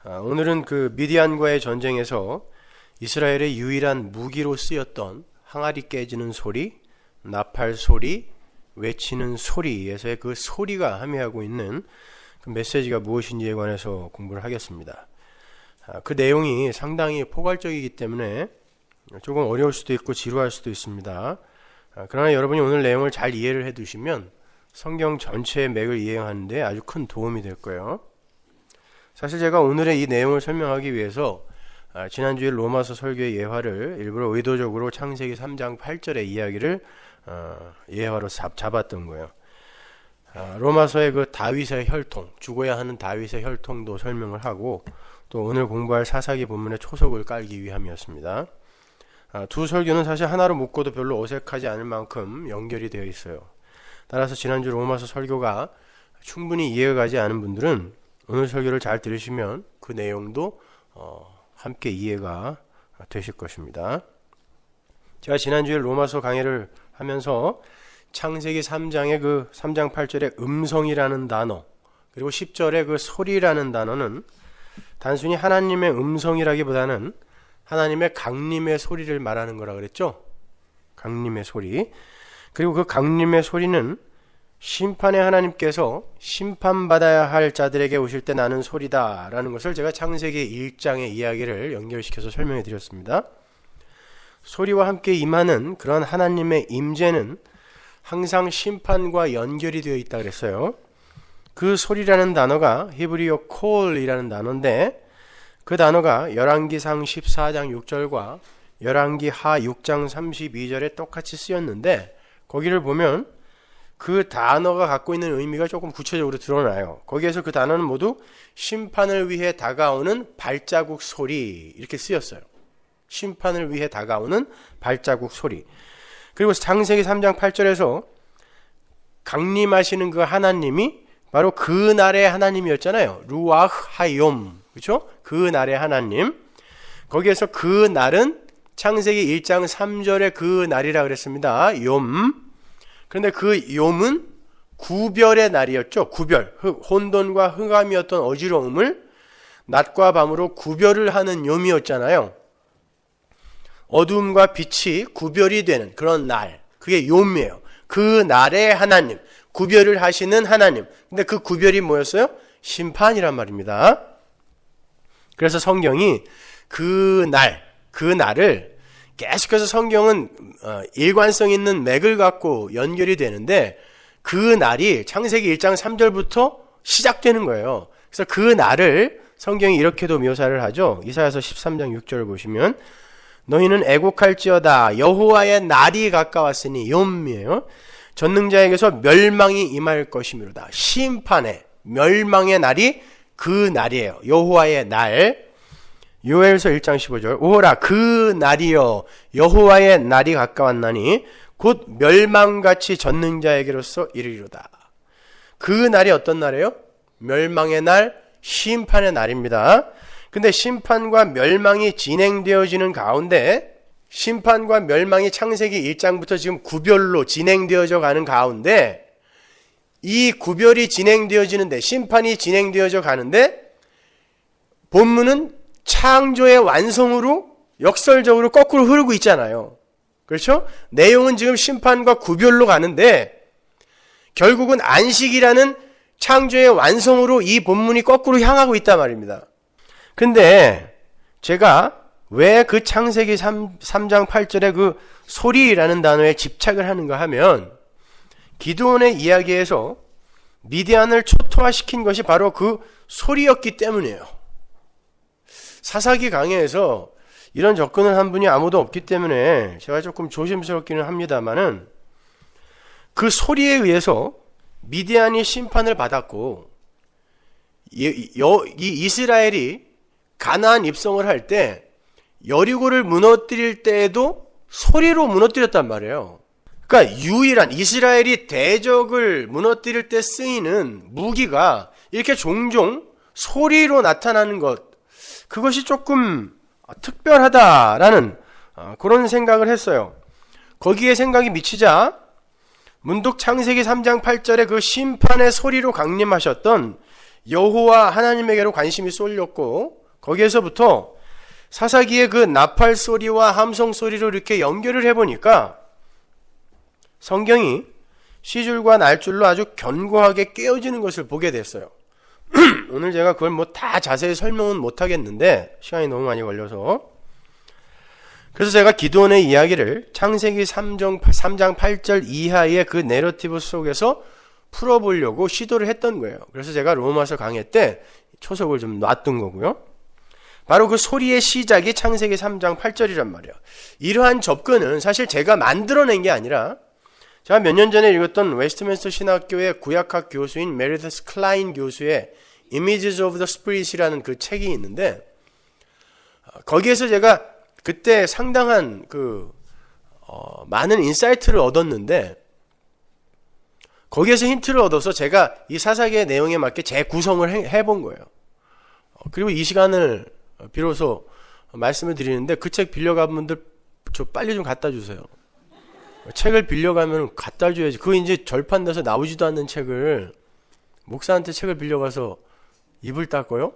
오늘은 그 미디안과의 전쟁에서 이스라엘의 유일한 무기로 쓰였던 항아리 깨지는 소리, 나팔 소리, 외치는 소리에서의 그 소리가 함의하고 있는 그 메시지가 무엇인지에 관해서 공부를 하겠습니다. 그 내용이 상당히 포괄적이기 때문에 조금 어려울 수도 있고 지루할 수도 있습니다. 그러나 여러분이 오늘 내용을 잘 이해를 해 두시면 성경 전체의 맥을 이해하는 데 아주 큰 도움이 될 거예요. 사실 제가 오늘의 이 내용을 설명하기 위해서 지난주에 로마서 설교의 예화를 일부러 의도적으로 창세기 3장 8절의 이야기를 예화로 잡았던 거예요. 로마서의 그 다윗의 혈통, 죽어야 하는 다윗의 혈통도 설명을 하고 또 오늘 공부할 사사기 본문의 초석을 깔기 위함이었습니다. 두 설교는 사실 하나로 묶어도 별로 어색하지 않을 만큼 연결이 되어 있어요. 따라서 지난주 로마서 설교가 충분히 이해가 가지 않은 분들은 오늘 설교를 잘 들으시면 그 내용도 함께 이해가 되실 것입니다. 제가 지난주에 로마서 강의를 하면서 창세기 3장의 그 3장 8절의 음성이라는 단어 그리고 10절의 그 소리라는 단어는 단순히 하나님의 음성이라기보다는 하나님의 강림의 소리를 말하는 거라 그랬죠. 강림의 소리. 그리고 그 강림의 소리는 심판의 하나님께서 심판받아야 할 자들에게 오실 때 나는 소리다라는 것을 제가 창세기 1장의 이야기를 연결시켜서 설명해 드렸습니다. 소리와 함께 임하는 그런 하나님의 임재는 항상 심판과 연결이 되어 있다 그랬어요. 그 소리라는 단어가 히브리어 콜이라는 단어인데 그 단어가 열왕기상 14장 6절과 열왕기하 6장 32절에 똑같이 쓰였는데 거기를 보면 그 단어가 갖고 있는 의미가 조금 구체적으로 드러나요. 거기에서 그 단어는 모두 심판을 위해 다가오는 발자국 소리 이렇게 쓰였어요. 심판을 위해 다가오는 발자국 소리. 그리고 창세기 3장 8절에서 강림하시는 그 하나님이 바로 그 날의 하나님이었잖아요. 루아흐 하욤. 그렇죠? 그 날의 하나님. 거기에서 그 날은 창세기 1장 3절에 그 날이라 그랬습니다. 욤. 그런데 그 욤은 구별의 날이었죠. 구별. 혼돈과 흑암이었던 어지러움을 낮과 밤으로 구별을 하는 욤이었잖아요. 어둠과 빛이 구별이 되는 그런 날. 그게 욤이에요. 그 날의 하나님. 구별을 하시는 하나님. 근데 그 구별이 뭐였어요? 심판이란 말입니다. 그래서 성경이 그 날을 계속해서 성경은 일관성 있는 맥을 갖고 연결이 되는데 그 날이 창세기 1장 3절부터 시작되는 거예요. 그래서 그 날을 성경이 이렇게도 묘사를 하죠. 이사야서 13장 6절을 보시면 너희는 애곡할지어다 여호와의 날이 가까웠으니 욤이에요. 전능자에게서 멸망이 임할 것이미로다. 심판의 멸망의 날이 그 날이에요. 여호와의 날. 요엘서 1장 15절 오호라 그 날이여 여호와의 날이 가까웠나니 곧 멸망같이 전능자에게로서 이르리로다. 그 날이 어떤 날이에요? 멸망의 날, 심판의 날입니다. 근데 심판과 멸망이 진행되어지는 가운데 심판과 멸망이 창세기 1장부터 지금 구별로 진행되어져 가는 가운데 이 구별이 진행되어지는데 심판이 진행되어져 가는데 본문은 창조의 완성으로 역설적으로 거꾸로 흐르고 있잖아요. 그렇죠? 내용은 지금 심판과 구별로 가는데 결국은 안식이라는 창조의 완성으로 이 본문이 거꾸로 향하고 있단 말입니다. 근데 제가 왜 그 창세기 3장 8절의 그 소리라는 단어에 집착을 하는가 하면 기드온의 이야기에서 미디안을 초토화시킨 것이 바로 그 소리였기 때문이에요. 사사기 강해에서 이런 접근을 한 분이 아무도 없기 때문에 제가 조금 조심스럽기는 합니다만은 그 소리에 의해서 미디안이 심판을 받았고 이 이스라엘이 가나안 입성을 할 때 여리고를 무너뜨릴 때에도 소리로 무너뜨렸단 말이에요. 그러니까 유일한 이스라엘이 대적을 무너뜨릴 때 쓰이는 무기가 이렇게 종종 소리로 나타나는 것, 그것이 조금 특별하다라는 그런 생각을 했어요. 거기에 생각이 미치자 문득 창세기 3장 8절에 그 심판의 소리로 강림하셨던 여호와 하나님에게로 관심이 쏠렸고 거기에서부터 사사기의 그 나팔 소리와 함성 소리로 이렇게 연결을 해보니까 성경이 시줄과 날줄로 아주 견고하게 깨어지는 것을 보게 됐어요. 오늘 제가 그걸 뭐 다 자세히 설명은 못하겠는데 시간이 너무 많이 걸려서, 그래서 제가 기드온의 이야기를 창세기 3장 8절 이하의 그 내러티브 속에서 풀어보려고 시도를 했던 거예요. 그래서 제가 로마서 강의 때 초석을 좀 놨던 거고요. 바로 그 소리의 시작이 창세기 3장 8절이란 말이에요. 이러한 접근은 사실 제가 만들어낸 게 아니라 제가 몇 년 전에 읽었던 웨스트민스터 신학교의 구약학 교수인 메리더스 클라인 교수의 Images of the Spirit이라는 그 책이 있는데, 거기에서 제가 그때 상당한 많은 인사이트를 얻었는데, 거기에서 힌트를 얻어서 제가 이 사사기의 내용에 맞게 재구성을 해본 거예요. 그리고 이 시간을 비로소 말씀을 드리는데, 그 책 빌려간 분들 저 빨리 좀 갖다 주세요. 책을 빌려가면 갖다 줘야지. 그거 이제 절판돼서 나오지도 않는 책을 목사한테 책을 빌려가서 입을 닦고요?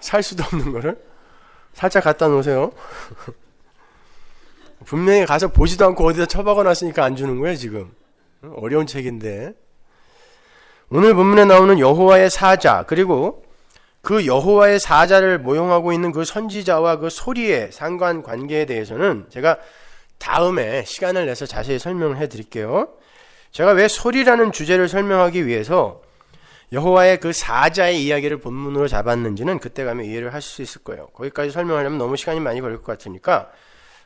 살 수도 없는 거를 살짝 갖다 놓으세요. 분명히 가서 보지도 않고 어디다 처박아 놨으니까 안 주는 거예요 지금. 어려운 책인데. 오늘 본문에 나오는 여호와의 사자, 그리고 그 여호와의 사자를 모형하고 있는 그 선지자와 그 소리의 상관관계에 대해서는 제가 다음에 시간을 내서 자세히 설명을 해드릴게요. 제가 왜 소리라는 주제를 설명하기 위해서 여호와의 그 사자의 이야기를 본문으로 잡았는지는 그때 가면 이해를 하실 수 있을 거예요. 거기까지 설명하려면 너무 시간이 많이 걸릴 것 같으니까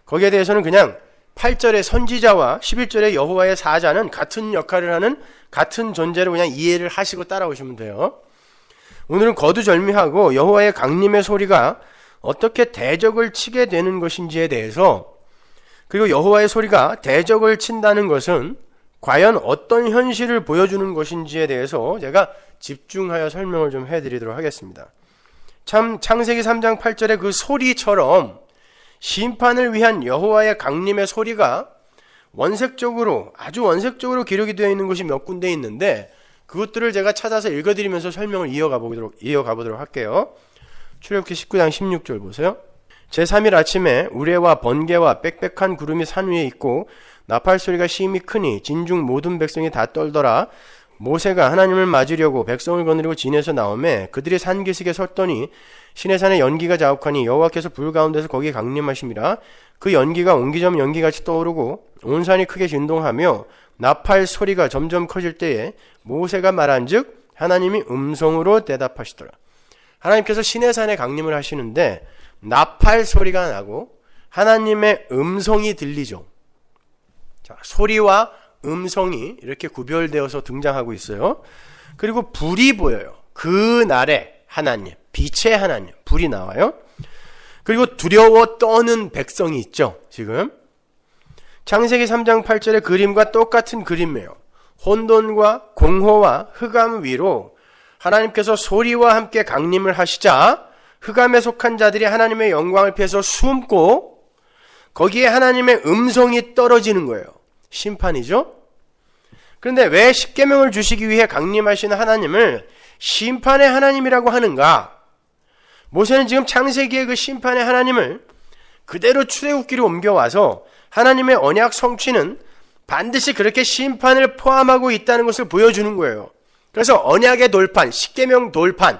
거기에 대해서는 그냥 8절의 선지자와 11절의 여호와의 사자는 같은 역할을 하는 같은 존재로 그냥 이해를 하시고 따라오시면 돼요. 오늘은 거두절미하고 여호와의 강림의 소리가 어떻게 대적을 치게 되는 것인지에 대해서, 그리고 여호와의 소리가 대적을 친다는 것은 과연 어떤 현실을 보여주는 것인지에 대해서 제가 집중하여 설명을 좀 해드리도록 하겠습니다. 참 창세기 3장 8절의 그 소리처럼 심판을 위한 여호와의 강림의 소리가 원색적으로, 아주 원색적으로 기록이 되어 있는 것이 몇 군데 있는데 그것들을 제가 찾아서 읽어드리면서 설명을 이어가 보도록 할게요. 출애굽기 19장 16절 보세요. 제3일 아침에 우레와 번개와 빽빽한 구름이 산 위에 있고 나팔 소리가 심히 크니 진중 모든 백성이 다 떨더라. 모세가 하나님을 맞으려고 백성을 거느리고 진에서 나오매 그들이 산기슭에 섰더니 시내산에 연기가 자욱하니 여호와께서 불 가운데서 거기에 강림하심이라. 그 연기가 옹기점 연기같이 떠오르고 온 산이 크게 진동하며 나팔 소리가 점점 커질 때에 모세가 말한즉 하나님이 음성으로 대답하시더라. 하나님께서 시내산에 강림을 하시는데 나팔 소리가 나고 하나님의 음성이 들리죠. 자, 소리와 음성이 이렇게 구별되어서 등장하고 있어요. 그리고 불이 보여요. 그날에 하나님, 빛의 하나님, 불이 나와요. 그리고 두려워 떠는 백성이 있죠. 지금 창세기 3장 8절의 그림과 똑같은 그림이에요. 혼돈과 공허와 흑암 위로 하나님께서 소리와 함께 강림을 하시자 흑암에 속한 자들이 하나님의 영광을 피해서 숨고 거기에 하나님의 음성이 떨어지는 거예요. 심판이죠. 그런데 왜 십계명을 주시기 위해 강림하시는 하나님을 심판의 하나님이라고 하는가? 모세는 지금 창세기의 그 심판의 하나님을 그대로 출애굽기로 옮겨와서 하나님의 언약 성취는 반드시 그렇게 심판을 포함하고 있다는 것을 보여주는 거예요. 그래서 언약의 돌판, 십계명 돌판,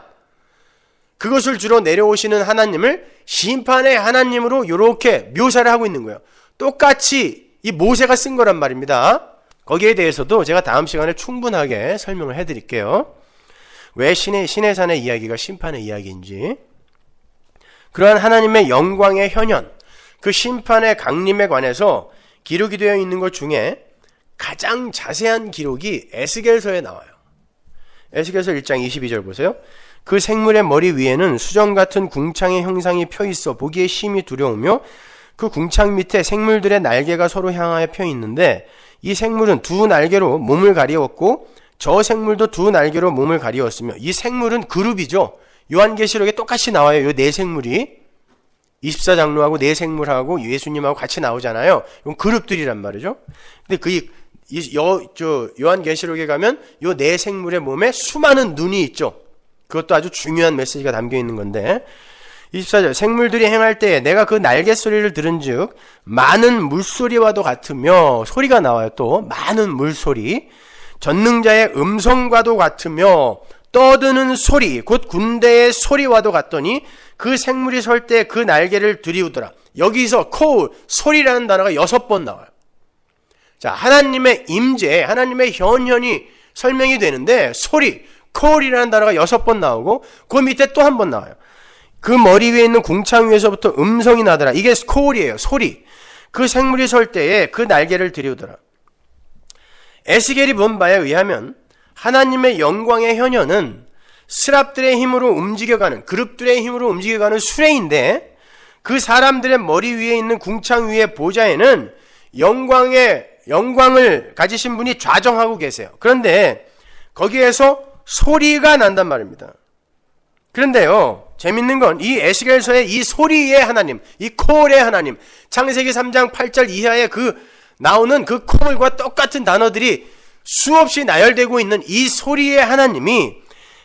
그것을 주로 내려오시는 하나님을 심판의 하나님으로 이렇게 묘사를 하고 있는 거예요. 똑같이 이 모세가 쓴 거란 말입니다. 거기에 대해서도 제가 다음 시간에 충분하게 설명을 해드릴게요. 왜 시내산의 이야기가 심판의 이야기인지, 그러한 하나님의 영광의 현현, 그 심판의 강림에 관해서 기록이 되어 있는 것 중에 가장 자세한 기록이 에스겔서에 나와요. 에스겔서 1장 22절 보세요. 그 생물의 머리 위에는 수정 같은 궁창의 형상이 펴 있어 보기에 심히 두려우며 그 궁창 밑에 생물들의 날개가 서로 향하여 펴 있는데 이 생물은 두 날개로 몸을 가리웠고 저 생물도 두 날개로 몸을 가리웠으며, 이 생물은 그룹이죠. 요한계시록에 똑같이 나와요. 요 네 생물이 24장로하고 네 생물하고 예수님하고 같이 나오잖아요. 이건 그룹들이란 말이죠. 근데 그 요한계시록에 가면 요 네 생물의 몸에 수많은 눈이 있죠. 그것도 아주 중요한 메시지가 담겨 있는 건데 24절 생물들이 행할 때에 내가 그 날개 소리를 들은즉 많은 물소리와도 같으며 소리가 나와요. 또 많은 물소리 전능자의 음성과도 같으며 떠드는 소리 곧 군대의 소리와도 같더니 그 생물이 설 때 그 날개를 들이우더라. 여기서 콜 소리라는 단어가 6번 나와요. 자, 하나님의 임재, 하나님의 현현이 설명이 되는데 소리, 콜이라는 단어가 6번 나오고 그 밑에 또 한 번 나와요. 그 머리 위에 있는 궁창 위에서부터 음성이 나더라. 이게 콜이에요. 소리. 그 생물이 설 때에 그 날개를 들이우더라. 에스겔이 본 바에 의하면 하나님의 영광의 현현은 스랍들의 힘으로 움직여가는, 그룹들의 힘으로 움직여가는 수레인데 그 사람들의 머리 위에 있는 궁창 위의 보좌에는 영광을 가지신 분이 좌정하고 계세요. 그런데 거기에서 소리가 난단 말입니다. 그런데요, 재밌는 건 이 에스겔서의 이 소리의 하나님, 이 콜의 하나님, 창세기 3장 8절 이하에 나오는 그 콜과 똑같은 단어들이 수없이 나열되고 있는 이 소리의 하나님이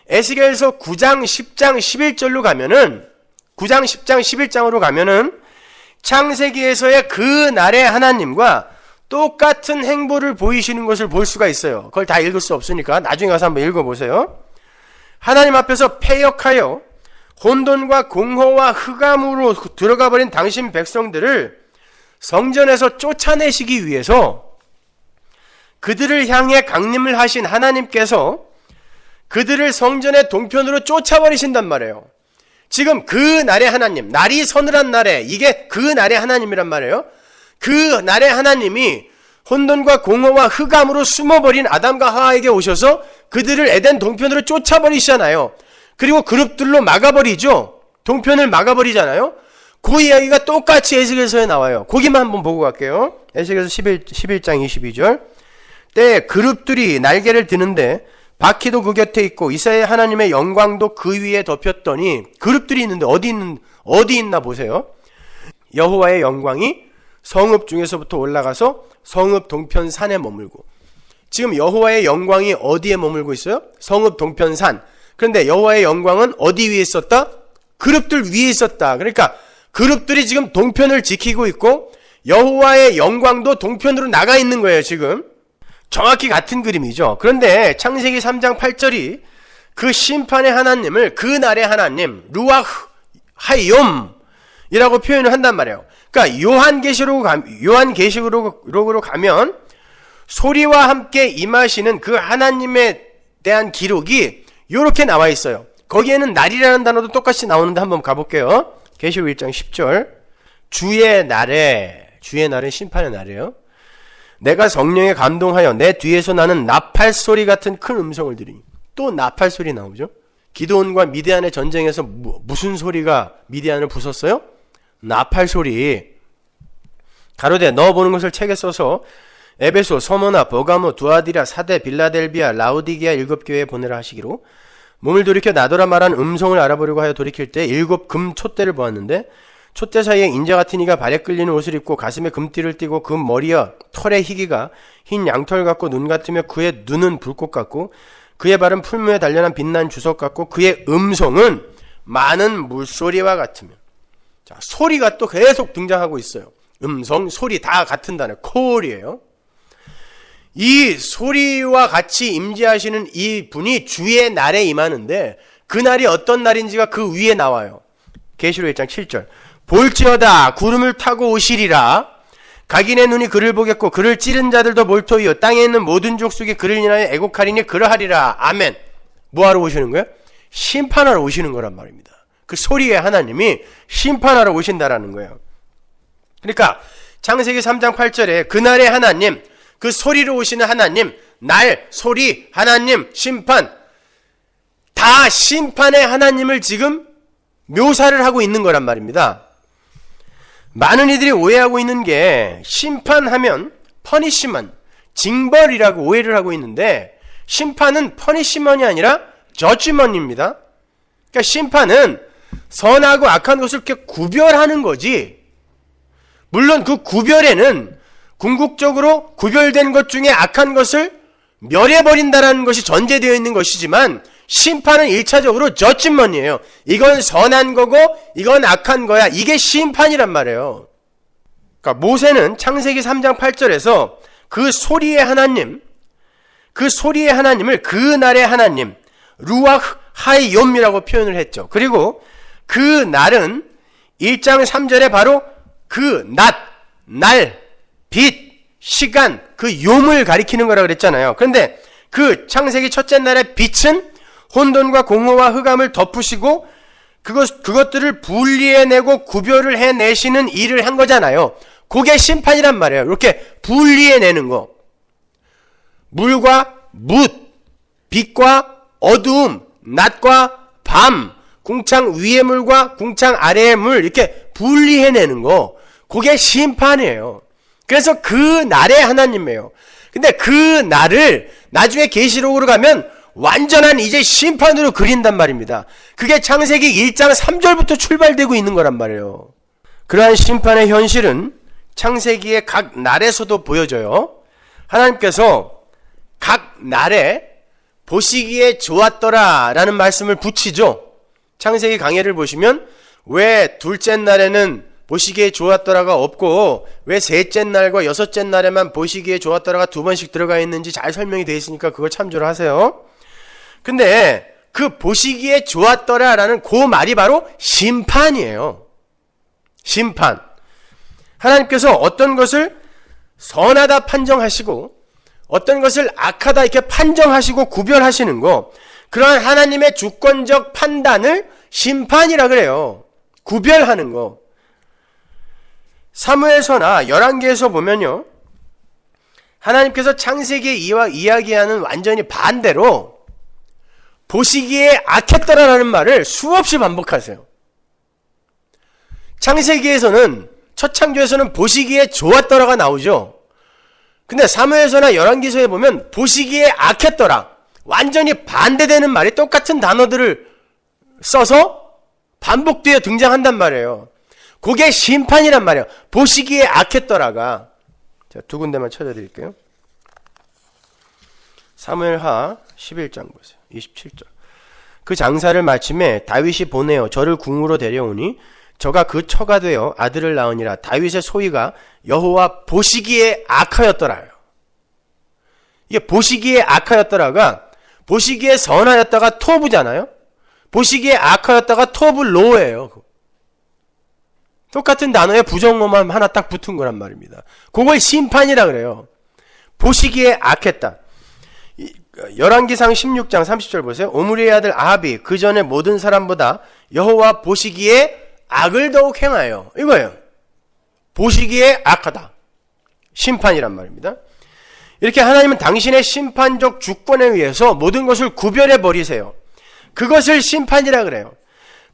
에스겔서 9장, 10장, 11절로 가면은 9장, 10장, 11장으로 가면은 창세기에서의 그 날의 하나님과 똑같은 행보를 보이시는 것을 볼 수가 있어요. 그걸 다 읽을 수 없으니까 나중에 가서 한번 읽어보세요. 하나님 앞에서 패역하여 혼돈과 공허와 흑암으로 들어가 버린 당신 백성들을 성전에서 쫓아내시기 위해서 그들을 향해 강림을 하신 하나님께서 그들을 성전의 동편으로 쫓아버리신단 말이에요. 지금 그 날의 하나님, 날이 서늘한 날에 이게 그 날의 하나님이란 말이에요. 그 날의 하나님이 혼돈과 공허와 흑암으로 숨어버린 아담과 하와에게 오셔서 그들을 에덴 동편으로 쫓아버리시잖아요. 그리고 그룹들로 막아버리죠. 동편을 막아버리잖아요. 그 이야기가 똑같이 에스겔서에 나와요. 거기만 한번 보고 갈게요. 에스겔서 11장 22절. 때에 그룹들이 날개를 드는데 바퀴도 그 곁에 있고 이스라엘 하나님의 영광도 그 위에 덮였더니 그룹들이 있는데 어디 있나 보세요. 여호와의 영광이 성읍 중에서부터 올라가서 성읍 동편 산에 머물고, 지금 여호와의 영광이 어디에 머물고 있어요? 성읍 동편 산. 그런데 여호와의 영광은 어디 위에 있었다? 그룹들 위에 있었다. 그러니까 그룹들이 지금 동편을 지키고 있고 여호와의 영광도 동편으로 나가 있는 거예요. 지금 정확히 같은 그림이죠. 그런데 창세기 3장 8절이 그 심판의 하나님을 그 날의 하나님 루아흐 하이옴이라고 표현을 한단 말이에요. 그러니까 요한계시록으로 가면 소리와 함께 임하시는 그 하나님에 대한 기록이 이렇게 나와 있어요. 거기에는 날이라는 단어도 똑같이 나오는데 한번 가볼게요. 계시록 1장 10절. 주의 날에 심판의 날이에요. 내가 성령에 감동하여 내 뒤에서 나는 나팔 소리 같은 큰 음성을 들으니. 또 나팔 소리 나오죠. 기드온과 미디안의 전쟁에서 무슨 소리가 미디안을 부쉈어요? 나팔 소리. 가로되 너 보는 것을 책에 써서 에베소, 서머나, 버가모, 두아디라, 사데, 빌라델비아, 라우디게아 7교회에 보내라 하시기로, 몸을 돌이켜 나더라 말한 음성을 알아보려고 하여 돌이킬 때 7 금 촛대를 보았는데 촛대 사이에 인자 같은 이가 발에 끌리는 옷을 입고 가슴에 금띠를 띠고 그 머리와 털의 희기가 흰 양털 같고 눈 같으며 그의 눈은 불꽃 같고 그의 발은 풀무에 단련한 빛난 주석 같고 그의 음성은 많은 물소리와 같으며. 자, 소리가 또 계속 등장하고 있어요. 음성, 소리 다 같은 단어, 콜이에요. 이 소리와 같이 임재하시는 이 분이 주의 날에 임하는데 그 날이 어떤 날인지가 그 위에 나와요. 계시록 1장 7절. 볼지어다 구름을 타고 오시리라. 각인의 눈이 그를 보겠고 그를 찌른 자들도 몰토이요 땅에 있는 모든 족속이 그를 인하여 애곡하리니 그러하리라. 아멘. 뭐하러 오시는 거예요? 심판하러 오시는 거란 말입니다. 그 소리의 하나님이 심판하러 오신다라는 거예요. 그러니까 창세기 3장 8절에 그날의 하나님, 그 소리로 오시는 하나님, 날, 소리, 하나님, 심판, 다 심판의 하나님을 지금 묘사를 하고 있는 거란 말입니다. 많은 이들이 오해하고 있는 게 심판하면 퍼니시먼, 징벌이라고 오해를 하고 있는데 심판은 퍼니시먼이 아니라 저지먼입니다. 그러니까 심판은 선하고 악한 것을 이렇게 구별하는 거지. 물론 그 구별에는 궁극적으로 구별된 것 중에 악한 것을 멸해버린다는 것이 전제되어 있는 것이지만 심판은 1차적으로 저짓먼이에요. 이건 선한 거고 이건 악한 거야. 이게 심판이란 말이에요. 그러니까 모세는 창세기 3장 8절에서 그 소리의 하나님을 그날의 하나님 루아흐 하이욤이라고 표현을 했죠. 그리고 그 날은 1장 3절에 바로 그 낮, 날, 빛, 시간, 그 욤을 가리키는 거라 그랬잖아요. 그런데 그 창세기 첫째 날의 빛은 혼돈과 공허와 흑암을 덮으시고 그것들을 분리해내고 구별을 해내시는 일을 한 거잖아요. 그게 심판이란 말이에요. 이렇게 분리해내는 거. 물과 뭇, 빛과 어두움, 낮과 밤, 궁창 위의 물과 궁창 아래의 물 이렇게 분리해내는 거. 그게 심판이에요. 그래서 그 날의 하나님이에요. 근데 그 날을 나중에 계시록으로 가면 완전한 이제 심판으로 그린단 말입니다. 그게 창세기 1장 3절부터 출발되고 있는 거란 말이에요. 그러한 심판의 현실은 창세기의 각 날에서도 보여져요. 하나님께서 각 날에 보시기에 좋았더라 라는 말씀을 붙이죠. 창세기 강해를 보시면 왜 둘째 날에는 보시기에 좋았더라가 없고 왜 셋째 날과 여섯째 날에만 보시기에 좋았더라가 두 번씩 들어가 있는지 잘 설명이 되어 있으니까 그걸 참조를 하세요. 근데 그 보시기에 좋았더라라는 그 말이 바로 심판이에요. 심판. 하나님께서 어떤 것을 선하다 판정하시고 어떤 것을 악하다 이렇게 판정하시고 구별하시는 거, 그러한 하나님의 주권적 판단을 심판이라 그래요. 구별하는 거. 사무엘서나 열왕기에서 보면요, 하나님께서 창세기에 이야기하는 완전히 반대로 보시기에 악했더라라는 말을 수없이 반복하세요. 창세기에서는 첫 창조에서는 보시기에 좋았더라가 나오죠. 근데 사무엘서나 열왕기서에 보면 보시기에 악했더라, 완전히 반대되는 말이 똑같은 단어들을 써서 반복되어 등장한단 말이에요. 그게 심판이란 말이에요. 보시기에 악했더라가. 자, 두 군데만 찾아드릴게요. 사무엘하 11장 보세요. 27절. 그 장사를 마침에 다윗이 보내어 저를 궁으로 데려오니 저가 그 처가 되어 아들을 낳으니라. 다윗의 소위가 여호와 보시기에 악하였더라요. 이게 보시기에 악하였더라가 보시기에 선하였다가 토부잖아요. 보시기에 악하였다가 토블로예요. 똑같은 단어에 부정어만 하나 딱 붙은 거란 말입니다. 그걸 심판이라 그래요. 보시기에 악했다. 열왕기상 16장 30절 보세요. 오므리의 아들 아합이 그 전에 모든 사람보다 여호와 보시기에 악을 더욱 행하여, 이거예요. 보시기에 악하다. 심판이란 말입니다. 이렇게 하나님은 당신의 심판적 주권에 의해서 모든 것을 구별해 버리세요. 그것을 심판이라 그래요.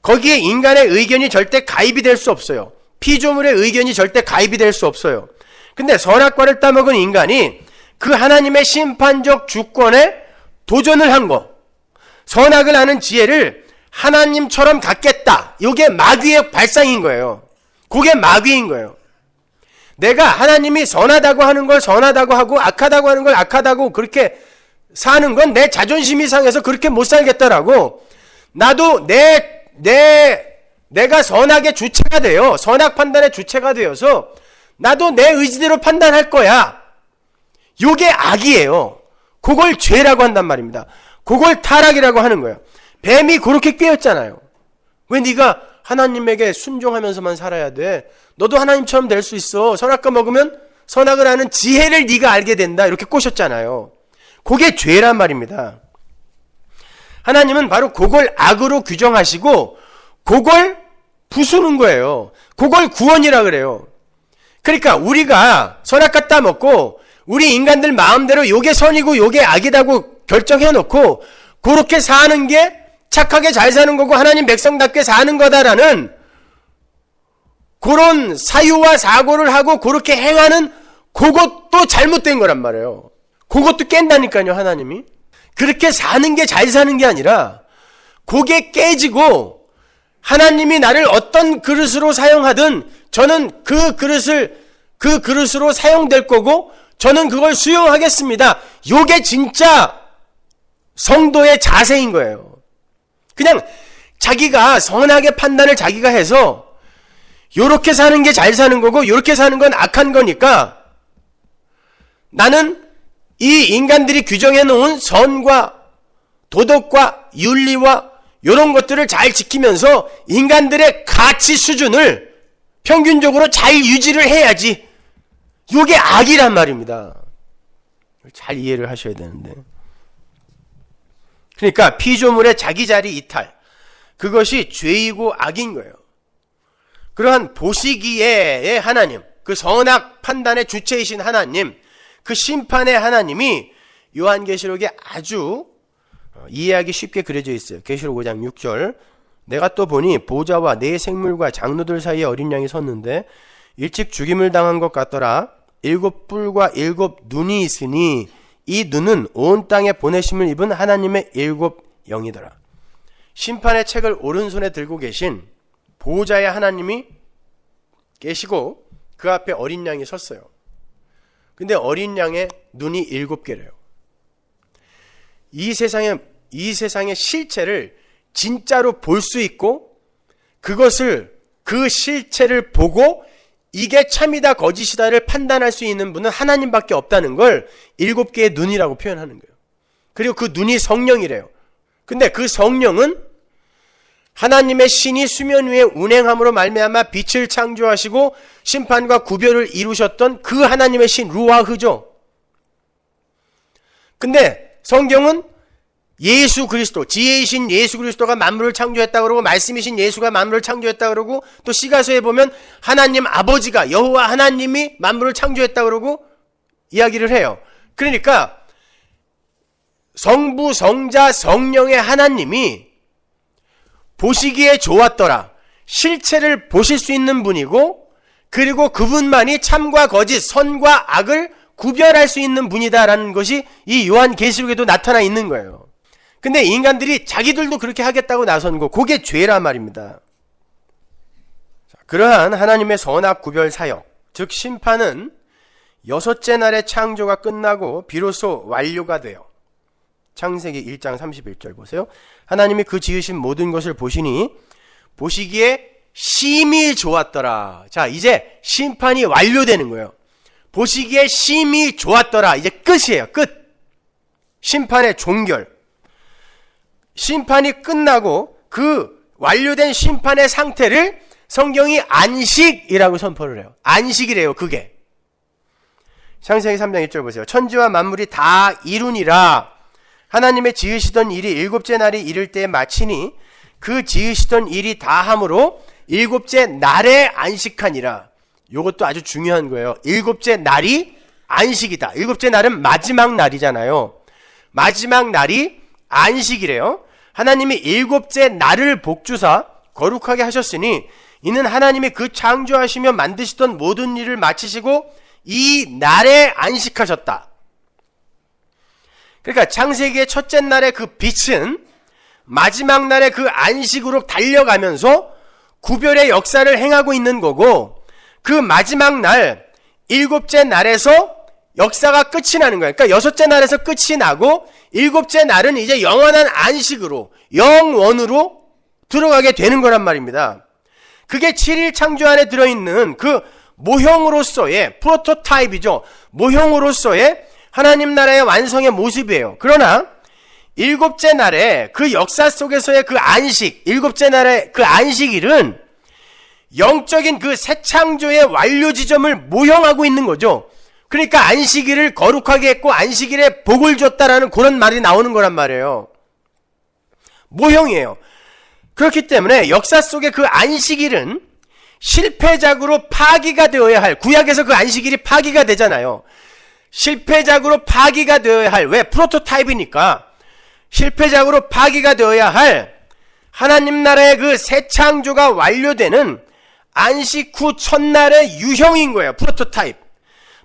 거기에 인간의 의견이 절대 가입이 될 수 없어요. 피조물의 의견이 절대 가입이 될 수 없어요. 근데 선악과를 따먹은 인간이 그 하나님의 심판적 주권에 도전을 한 거, 선악을 아는 지혜를 하나님처럼 갖겠다, 이게 마귀의 발상인 거예요. 그게 마귀인 거예요. 내가 하나님이 선하다고 하는 걸 선하다고 하고 악하다고 하는 걸 악하다고 그렇게 사는 건 내 자존심이 상해서 그렇게 못 살겠다라고, 나도 내가 선악의 주체가 되어, 선악 판단의 주체가 되어서 나도 내 의지대로 판단할 거야. 요게 악이에요. 그걸 죄라고 한단 말입니다. 그걸 타락이라고 하는 거예요. 뱀이 그렇게 꾀었잖아요. 왜 네가 하나님에게 순종하면서만 살아야 돼? 너도 하나님처럼 될 수 있어. 선악과 먹으면 선악을 아는 지혜를 네가 알게 된다. 이렇게 꼬셨잖아요. 그게 죄란 말입니다. 하나님은 바로 그걸 악으로 규정하시고 그걸 부수는 거예요. 그걸 구원이라 그래요. 그러니까 우리가 선악 갖다 먹고 우리 인간들 마음대로 요게 선이고 요게 악이라고 결정해 놓고 그렇게 사는 게 착하게 잘 사는 거고 하나님 백성답게 사는 거다라는 그런 사유와 사고를 하고 그렇게 행하는 그것도 잘못된 거란 말이에요. 그것도 깬다니까요, 하나님이. 그렇게 사는 게 잘 사는 게 아니라 그게 깨지고 하나님이 나를 어떤 그릇으로 사용하든 저는 그 그릇을 그 그릇으로 사용될 거고 저는 그걸 수용하겠습니다. 요게 진짜 성도의 자세인 거예요. 그냥 자기가 선하게 판단을 자기가 해서 요렇게 사는 게 잘 사는 거고 요렇게 사는 건 악한 거니까 나는 이 인간들이 규정해 놓은 선과 도덕과 윤리와 이런 것들을 잘 지키면서 인간들의 가치 수준을 평균적으로 잘 유지를 해야지. 이게 악이란 말입니다. 잘 이해를 하셔야 되는데. 그러니까 피조물의 자기 자리 이탈, 그것이 죄이고 악인 거예요. 그러한 보시기에의 하나님, 그 선악 판단의 주체이신 하나님, 그 심판의 하나님이 요한계시록에 아주 이해하기 쉽게 그려져 있어요. 계시록 5장 6절. 내가 또 보니 보좌와 네 생물과 장로들 사이에 어린 양이 섰는데 일찍 죽임을 당한 것 같더라. 7뿔과 7 눈이 있으니 이 눈은 온 땅에 보내심을 입은 하나님의 7 영이더라. 심판의 책을 오른손에 들고 계신 보호자의 하나님이 계시고 그 앞에 어린 양이 섰어요. 근데 어린 양의 눈이 7개래요. 이 세상의 실체를 진짜로 볼 수 있고 그 실체를 보고 이게 참이다 거짓이다를 판단할 수 있는 분은 하나님밖에 없다는 걸 7개의 눈이라고 표현하는 거예요. 그리고 그 눈이 성령이래요. 근데 그 성령은 하나님의 신이 수면 위에 운행함으로 말미암아 빛을 창조하시고 심판과 구별을 이루셨던 그 하나님의 신 루아흐죠. 근데 성경은 예수 그리스도, 지혜이신 예수 그리스도가 만물을 창조했다 그러고 말씀이신 예수가 만물을 창조했다 그러고 또 시가서에 보면 하나님 아버지가 여호와 하나님이 만물을 창조했다 그러고 이야기를 해요. 그러니까 성부, 성자, 성령의 하나님이 보시기에 좋았더라. 실체를 보실 수 있는 분이고 그리고 그분만이 참과 거짓, 선과 악을 구별할 수 있는 분이다라는 것이 이 요한계시록에도 나타나 있는 거예요. 근데 인간들이 자기들도 그렇게 하겠다고 나선 거, 그게 죄란 말입니다. 그러한 하나님의 선악 구별 사역, 즉 심판은 6째 날의 창조가 끝나고 비로소 완료가 돼요. 창세기 1장 31절 보세요. 하나님이 그 지으신 모든 것을 보시니 보시기에 심히 좋았더라. 자, 이제 심판이 완료되는 거예요. 보시기에 심히 좋았더라. 이제 끝이에요. 끝. 심판의 종결. 심판이 끝나고 그 완료된 심판의 상태를 성경이 안식이라고 선포를 해요. 안식이래요. 그게. 창세기 3장 1절 보세요. 천지와 만물이 다 이루니라. 하나님의 지으시던 일이 7째 날이 이를 때에 마치니 그 지으시던 일이 다함으로 7째 날에 안식하니라. 이것도 아주 중요한 거예요. 7째 날이 안식이다. 7째 날은 마지막 날이잖아요. 마지막 날이 안식이래요. 하나님이 7째 날을 복주사 거룩하게 하셨으니 이는 하나님이 그 창조하시며 만드시던 모든 일을 마치시고 이 날에 안식하셨다. 그러니까 창세기의 첫째 날의 그 빛은 마지막 날의 그 안식으로 달려가면서 구별의 역사를 행하고 있는 거고 그 마지막 날 7째 날에서 역사가 끝이 나는 거예요. 그러니까 6째 날에서 끝이 나고 7째 날은 이제 영원한 안식으로 영원으로 들어가게 되는 거란 말입니다. 그게 7일 창조 안에 들어있는 그 모형으로서의 프로토타입이죠. 모형으로서의 하나님 나라의 완성의 모습이에요. 그러나 7째 날에 그 역사 속에서의 그 안식, 7째 날의 그 안식일은 영적인 그 새 창조의 완료 지점을 모형하고 있는 거죠. 그러니까 안식일을 거룩하게 했고 안식일에 복을 줬다라는 그런 말이 나오는 거란 말이에요. 모형이에요. 그렇기 때문에 역사 속의 그 안식일은 실패작으로 파기가 되어야 할, 구약에서 그 안식일이 파기가 되잖아요. 실패작으로 파기가 되어야 할, 왜? 프로토타입이니까 실패작으로 파기가 되어야 할 하나님 나라의 그 새 창조가 완료되는 안식 후 첫날의 유형인 거예요. 프로토타입.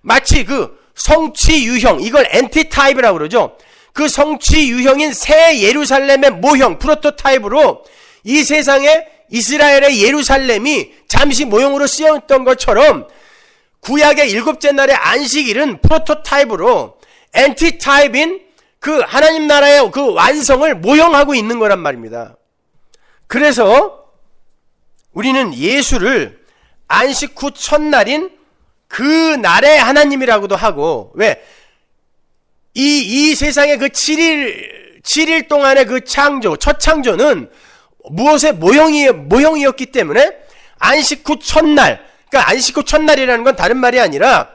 마치 그 성취 유형, 이걸 엔티타입이라고 그러죠. 그 성취 유형인 새 예루살렘의 모형, 프로토타입으로 이 세상에 이스라엘의 예루살렘이 잠시 모형으로 쓰였던 것처럼 구약의 일곱째 날의 안식일은 프로토타입으로 엔티타입인 그 하나님 나라의 그 완성을 모형하고 있는 거란 말입니다. 그래서 우리는 예수를 안식 후 첫날인 그 날의 하나님이라고도 하고, 왜? 이 세상의 그 7일 동안의 그 창조, 첫 창조는 무엇의 모형이었기 때문에 안식 후 첫날, 그러니까 안식 후 첫날이라는 건 다른 말이 아니라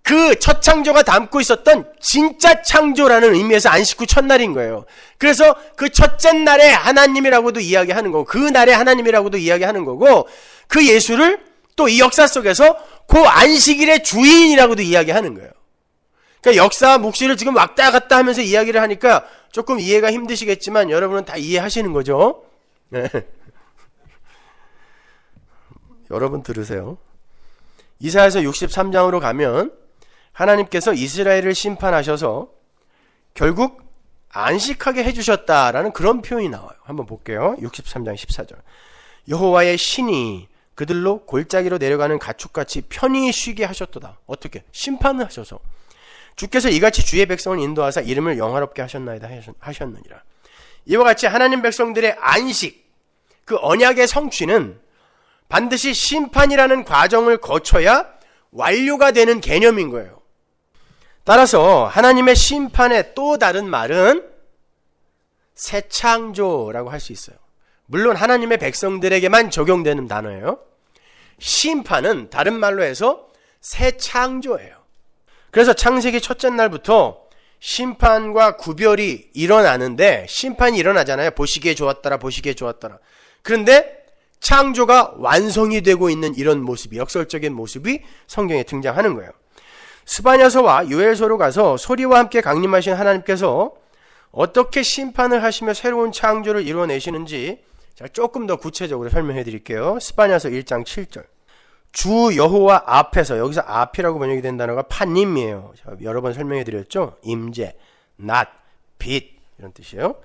그 첫 창조가 담고 있었던 진짜 창조라는 의미에서 안식 후 첫날인 거예요. 그래서 그 첫째 날의 하나님이라고도 이야기하는 거고, 그 날의 하나님이라고도 이야기하는 거고, 그 예수를 또 이 역사 속에서 그 안식일의 주인이라고도 이야기하는 거예요. 그러니까 역사와 묵시를 지금 왔다 갔다 하면서 이야기를 하니까 조금 이해가 힘드시겠지만 여러분은 다 이해하시는 거죠? 네. 여러분 들으세요. 이사야서 63장으로 가면 하나님께서 이스라엘을 심판하셔서 결국 안식하게 해주셨다라는 그런 표현이 나와요. 한번 볼게요. 63장 14절. 여호와의 신이 그들로 골짜기로 내려가는 가축같이 편히 쉬게 하셨도다. 어떻게? 심판을 하셔서. 주께서 이같이 주의 백성을 인도하사 이름을 영화롭게 하셨나이다 하셨느니라. 이와 같이 하나님 백성들의 안식, 그 언약의 성취는 반드시 심판이라는 과정을 거쳐야 완료가 되는 개념인 거예요. 따라서 하나님의 심판의 또 다른 말은 새 창조라고 할 수 있어요. 물론 하나님의 백성들에게만 적용되는 단어예요. 심판은 다른 말로 해서 새 창조예요. 그래서 창세기 첫째 날부터 심판과 구별이 일어나는데, 심판이 일어나잖아요. 보시기에 좋았더라, 보시기에 좋았더라. 그런데 창조가 완성이 되고 있는 이런 모습이, 역설적인 모습이 성경에 등장하는 거예요. 스바냐서와 요엘서로 가서 소리와 함께 강림하신 하나님께서 어떻게 심판을 하시며 새로운 창조를 이루어내시는지 조금 더 구체적으로 설명해 드릴게요. 스바냐서 1장 7절. 주 여호와 앞에서, 여기서 앞이라고 번역이 된 단어가 판임이에요. 여러 번 설명해 드렸죠. 임재, 낮, 빛 이런 뜻이에요.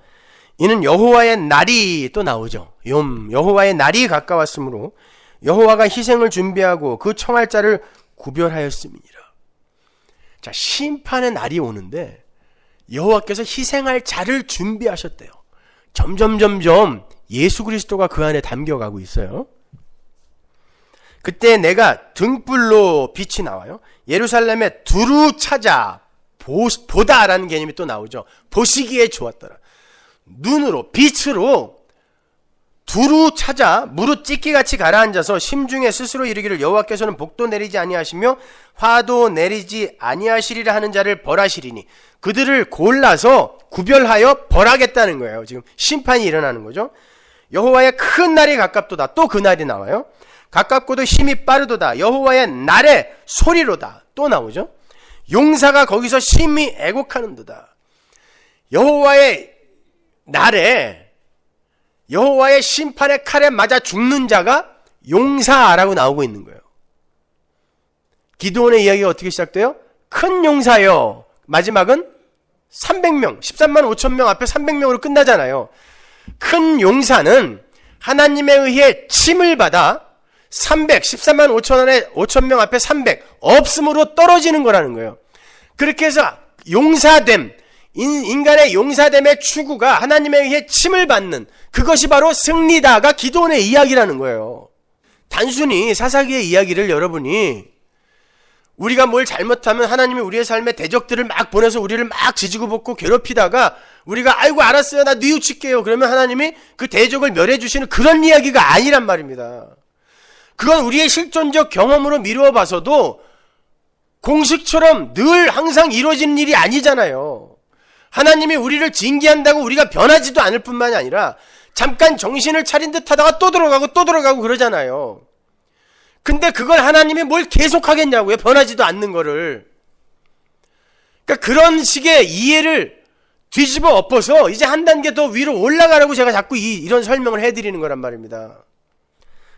이는 여호와의 날이 또 나오죠. 여호와의 날이 가까웠으므로 여호와가 희생을 준비하고 그 청할 자를 구별하였음이니라. 자, 심판의 날이 오는데 여호와께서 희생할 자를 준비하셨대요. 점점 예수 그리스도가 그 안에 담겨가고 있어요. 그때 내가 등불로 빛이 나와요. 예루살렘에 두루 찾아 보다라는 개념이 또 나오죠. 보시기에 좋았더라. 눈으로, 빛으로 두루 찾아 무릇 찢기같이 가라앉아서 심중에 스스로 이르기를 여호와께서는 복도 내리지 아니하시며 화도 내리지 아니하시리라 하는 자를 벌하시리니, 그들을 골라서 구별하여 벌하겠다는 거예요. 지금 심판이 일어나는 거죠. 여호와의 큰 날이 가깝도다. 또 그 날이 나와요. 가깝고도 힘이 빠르도다. 여호와의 날의 소리로다. 또 나오죠. 용사가 거기서 심히 애곡하는도다. 여호와의 날에, 여호와의 심판의 칼에 맞아 죽는 자가 용사라고 나오고 있는 거예요. 기드온의 이야기가 어떻게 시작돼요? 큰 용사여. 마지막은 300명, 13만 5천 명 앞에 300명으로 끝나잖아요. 큰 용사는 하나님에 의해 침을 받아 13만 5천 명 앞에 300, 없음으로 떨어지는 거라는 거예요. 그렇게 해서 용사됨, 인간의 용사됨의 추구가 하나님에 의해 침을 받는, 그것이 바로 승리다가 기도원의 이야기라는 거예요. 단순히 사사기의 이야기를 여러분이, 우리가 뭘 잘못하면 하나님이 우리의 삶에 대적들을 막 보내서 우리를 막 지지고 볶고 괴롭히다가 우리가 아이고 알았어요, 나 뉘우칠게요, 그러면 하나님이 그 대적을 멸해 주시는 그런 이야기가 아니란 말입니다. 그건 우리의 실존적 경험으로 미루어 봐서도 공식처럼 늘 항상 이루어지는 일이 아니잖아요. 하나님이 우리를 징계한다고 우리가 변하지도 않을 뿐만이 아니라 잠깐 정신을 차린 듯 하다가 또 들어가고 그러잖아요. 근데 그걸 하나님이 뭘 계속 하겠냐고요, 변하지도 않는 거를. 그러니까 그런 식의 이해를 뒤집어 엎어서 이제 한 단계 더 위로 올라가라고 제가 자꾸 이런 설명을 해드리는 거란 말입니다.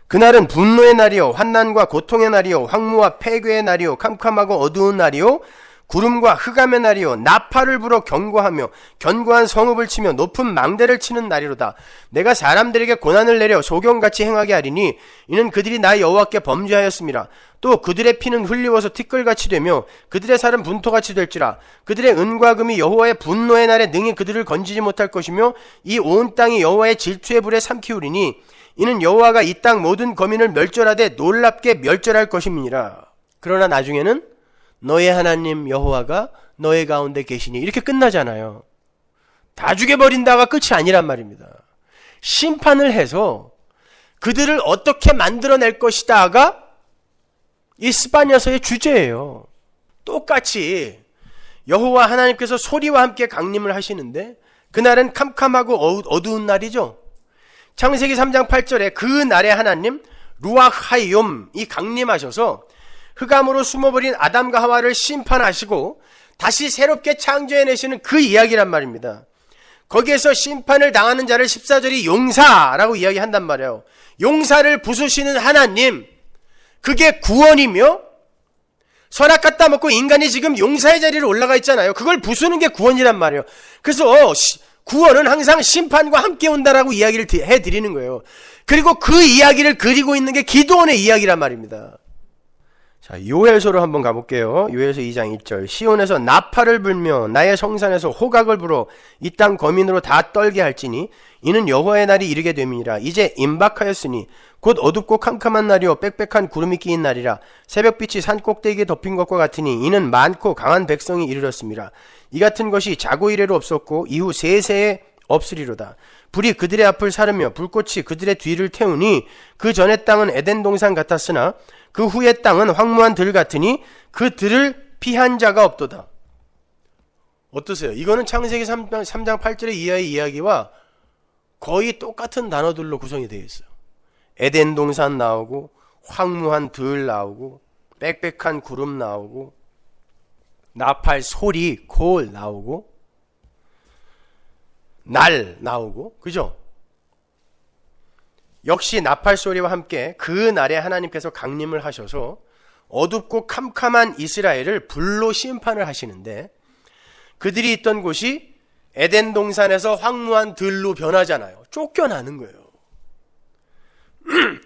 그날은 분노의 날이요, 환난과 고통의 날이요, 황무와 폐괴의 날이요, 캄캄하고 어두운 날이요, 구름과 흑암의 날이요 나팔을 불어 경고하며 견고한 성읍을 치며 높은 망대를 치는 날이로다. 내가 사람들에게 고난을 내려 소경같이 행하게 하리니 이는 그들이 나 여호와께 범죄하였음이라. 또 그들의 피는 흘리워서 티끌같이 되며 그들의 살은 분토같이 될지라. 그들의 은과 금이 여호와의 분노의 날에 능히 그들을 건지지 못할 것이며 이 온 땅이 여호와의 질투의 불에 삼키우리니 이는 여호와가 이 땅 모든 거민을 멸절하되 놀랍게 멸절할 것임이니라. 그러나 나중에는 너의 하나님 여호와가 너의 가운데 계시니 이렇게 끝나잖아요. 다 죽여버린다가 끝이 아니란 말입니다. 심판을 해서 그들을 어떻게 만들어낼 것이다가 이 스바냐서의 주제예요. 똑같이 여호와 하나님께서 소리와 함께 강림을 하시는데 그날은 캄캄하고 어두운 날이죠. 창세기 3장 8절에 그 날에 하나님 루ach 하이옴이 강림하셔서 흑암으로 숨어버린 아담과 하와를 심판하시고 다시 새롭게 창조해내시는 그 이야기란 말입니다. 거기에서 심판을 당하는 자를 14절이 용사라고 이야기한단 말이에요. 용사를 부수시는 하나님, 그게 구원이며 선악 갖다 먹고 인간이 지금 용사의 자리로 올라가 있잖아요. 그걸 부수는 게 구원이란 말이에요. 그래서 구원은 항상 심판과 함께 온다라고 이야기를 해드리는 거예요. 그리고 그 이야기를 그리고 있는 게 기드온의 이야기란 말입니다. 자, 요엘서로 한번 가볼게요. 요엘서 2장 1절. 시온에서 나팔을 불며 나의 성산에서 호각을 불어 이 땅 거민으로 다 떨게 할지니 이는 여호와의 날이 이르게 됨이니라. 이제 임박하였으니 곧 어둡고 캄캄한 날이요 빽빽한 구름이 끼인 날이라. 새벽빛이 산 꼭대기에 덮인 것과 같으니 이는 많고 강한 백성이 이르렀습니다. 이 같은 것이 자고 이래로 없었고 이후 세세에 없으리로다. 불이 그들의 앞을 사르며 불꽃이 그들의 뒤를 태우니 그 전의 땅은 에덴 동산 같았으나 그 후의 땅은 황무한 들 같으니 그 들을 피한 자가 없도다. 어떠세요? 이거는 창세기 3장 8절의 이하의 이야기와 거의 똑같은 단어들로 구성이 되어 있어요. 에덴 동산 나오고 황무한 들 나오고 빽빽한 구름 나오고 나팔 소리 콜 나오고 날 나오고, 그죠? 역시 나팔 소리와 함께 그 날에 하나님께서 강림을 하셔서 어둡고 캄캄한 이스라엘을 불로 심판을 하시는데 그들이 있던 곳이 에덴 동산에서 황무한 들로 변하잖아요. 쫓겨나는 거예요.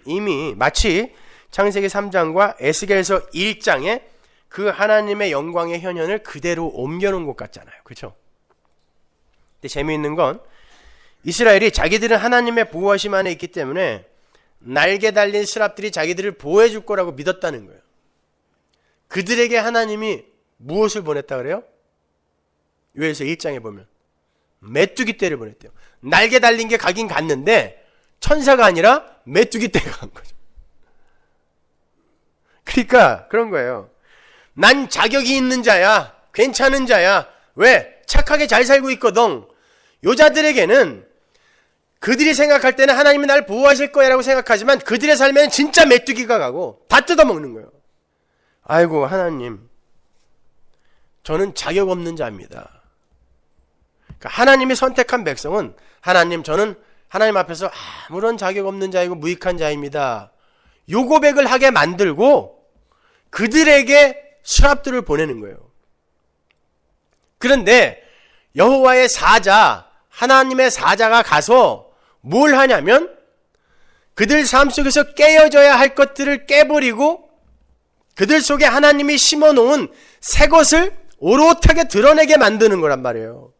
이미 마치 창세기 3장과 에스겔서 1장에 그 하나님의 영광의 현현을 그대로 옮겨놓은 것 같잖아요. 그렇죠? 근데 재미있는 건 이스라엘이 자기들은 하나님의 보호하심 안에 있기 때문에 날개 달린 스랍들이 자기들을 보호해 줄 거라고 믿었다는 거예요. 그들에게 하나님이 무엇을 보냈다 그래요? 요엘서 1장에 보면 메뚜기 떼를 보냈대요. 날개 달린 게 가긴 갔는데 천사가 아니라 메뚜기 떼가 간 거죠. 그러니까 그런 거예요. 난 자격이 있는 자야. 괜찮은 자야. 왜? 착하게 잘 살고 있거든. 여자들에게는 그들이 생각할 때는 하나님이 날 보호하실 거야 라고 생각하지만 그들의 삶에는 진짜 메뚜기가 가고 다 뜯어먹는 거예요. 아이고 하나님, 저는 자격 없는 자입니다. 그러니까 하나님이 선택한 백성은 하나님, 저는 하나님 앞에서 아무런 자격 없는 자이고 무익한 자입니다. 요 고백을 하게 만들고 그들에게 스랍들을 보내는 거예요. 그런데 여호와의 사자, 하나님의 사자가 가서 뭘 하냐면 그들 삶 속에서 깨어져야 할 것들을 깨버리고 그들 속에 하나님이 심어놓은 새 것을 오롯하게 드러내게 만드는 거란 말이에요.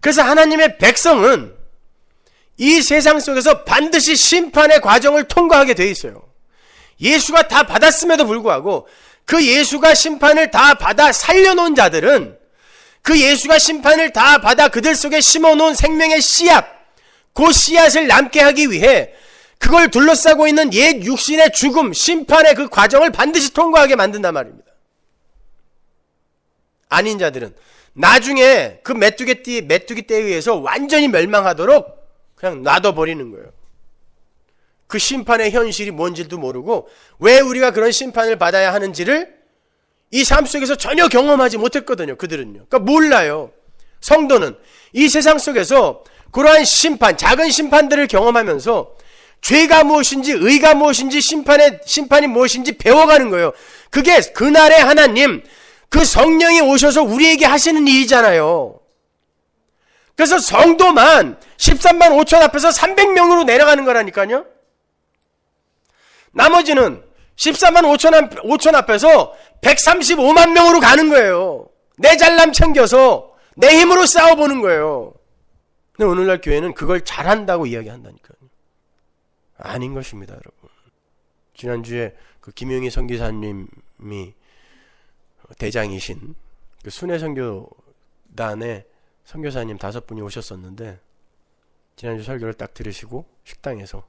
그래서 하나님의 백성은 이 세상 속에서 반드시 심판의 과정을 통과하게 돼 있어요. 예수가 다 받았음에도 불구하고 그 예수가 심판을 다 받아 살려놓은 자들은 그 예수가 심판을 다 받아 그들 속에 심어놓은 생명의 씨앗, 그 씨앗을 남게 하기 위해 그걸 둘러싸고 있는 옛 육신의 죽음, 심판의 그 과정을 반드시 통과하게 만든단 말입니다. 아닌 자들은 나중에 그 메뚜기 떼에 의해서 완전히 멸망하도록 그냥 놔둬버리는 거예요. 그 심판의 현실이 뭔지도 모르고 왜 우리가 그런 심판을 받아야 하는지를 이 삶 속에서 전혀 경험하지 못했거든요. 그들은요. 그러니까 몰라요. 성도는 이 세상 속에서 그러한 심판, 작은 심판들을 경험하면서 죄가 무엇인지 의가 무엇인지 심판이 무엇인지 배워가는 거예요. 그게 그날의 하나님, 그 성령이 오셔서 우리에게 하시는 일이잖아요. 그래서 성도만 13만 5천 앞에서 300명으로 내려가는 거라니까요. 나머지는 14만 5천 앞에서 135만 명으로 가는 거예요. 내 잘남 챙겨서 내 힘으로 싸워보는 거예요. 근데 오늘날 교회는 그걸 잘한다고 이야기한다니까요. 아닌 것입니다, 여러분. 지난주에 그 김용희 선교사님이 대장이신 그 순회 선교단의 선교사님 5분이 오셨었는데, 지난주 설교를 딱 들으시고 식당에서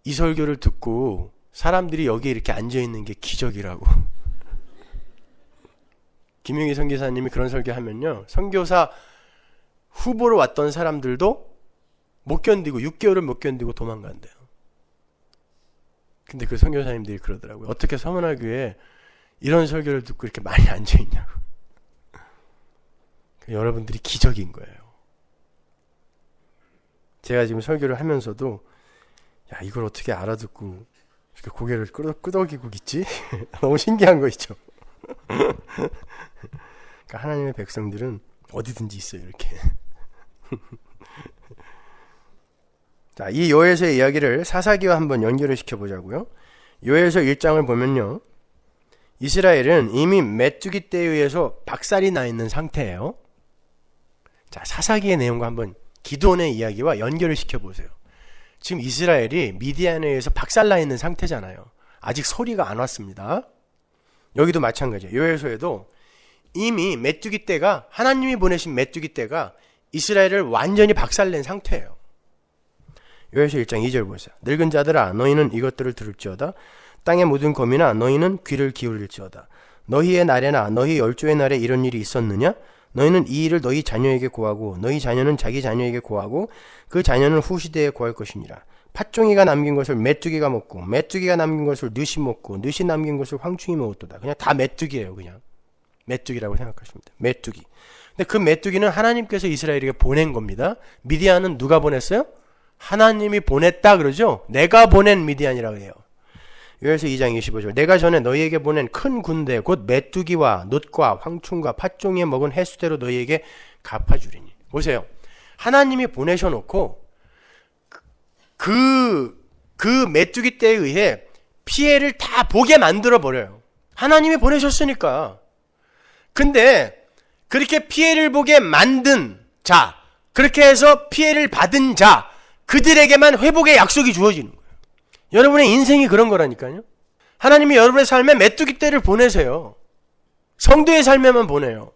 이 설교를 듣고 사람들이 여기에 이렇게 앉아있는 게 기적이라고. 김용희 선교사님이 그런 설교하면요, 선교사 후보로 왔던 사람들도 못 견디고 6개월을 못 견디고 도망간대요. 근데 그 선교사님들이 그러더라고요. 어떻게 서문화교회에 이런 설교를 듣고 이렇게 많이 앉아있냐고. 여러분들이 기적인 거예요. 제가 지금 설교를 하면서도 야, 이걸 어떻게 알아듣고 이렇게 고개를 끄덕이고 있지? 너무 신기한 거 있죠. 그러니까 하나님의 백성들은 어디든지 있어요, 이렇게. 자, 이 요엘서의 이야기를 사사기와 한번 연결을 시켜보자고요. 요엘서 1장을 보면요, 이스라엘은 이미 메뚜기 떼에 의해서 박살이 나 있는 상태예요. 자, 사사기의 내용과 한번 기드온의 이야기와 연결을 시켜보세요. 지금 이스라엘이 미디안에 의해서 박살나 있는 상태잖아요. 아직 소리가 안 왔습니다. 여기도 마찬가지예요. 요엘서에도 이미 메뚜기 떼가, 하나님이 보내신 메뚜기 떼가 이스라엘을 완전히 박살낸 상태예요. 요엘서 1장 2절 보세요. 늙은 자들아, 너희는 이것들을 들을지어다. 땅의 모든 거민아, 너희는 귀를 기울일지어다. 너희의 날에나 너희 열조의 날에 이런 일이 있었느냐? 너희는 이 일을 너희 자녀에게 고하고 너희 자녀는 자기 자녀에게 고하고 그 자녀는 후시대에 고할 것이니라. 팥종이가 남긴 것을 메뚜기가 먹고 메뚜기가 남긴 것을 느시 먹고 느시 남긴 것을 황충이 먹었도다. 그냥 다 메뚜기예요. 그냥 메뚜기라고 생각하시면 돼요. 메뚜기. 근데 그 메뚜기는 하나님께서 이스라엘에게 보낸 겁니다. 미디안은 누가 보냈어요? 하나님이 보냈다 그러죠. 내가 보낸 미디안이라고 해요. 요엘서 2장 25절. 내가 전에 너희에게 보낸 큰 군대 곧 메뚜기와 놋과 황충과 팥종이에 먹은 횟수대로 너희에게 갚아주리니. 보세요. 하나님이 보내셔놓고 그 메뚜기 떼에 의해 피해를 다 보게 만들어버려요. 하나님이 보내셨으니까. 근데 그렇게 피해를 보게 만든 자, 그렇게 해서 피해를 받은 자, 그들에게만 회복의 약속이 주어지는 거예요. 여러분의 인생이 그런 거라니까요. 하나님이 여러분의 삶에 메뚜기 떼를 보내세요. 성도의 삶에만 보내요.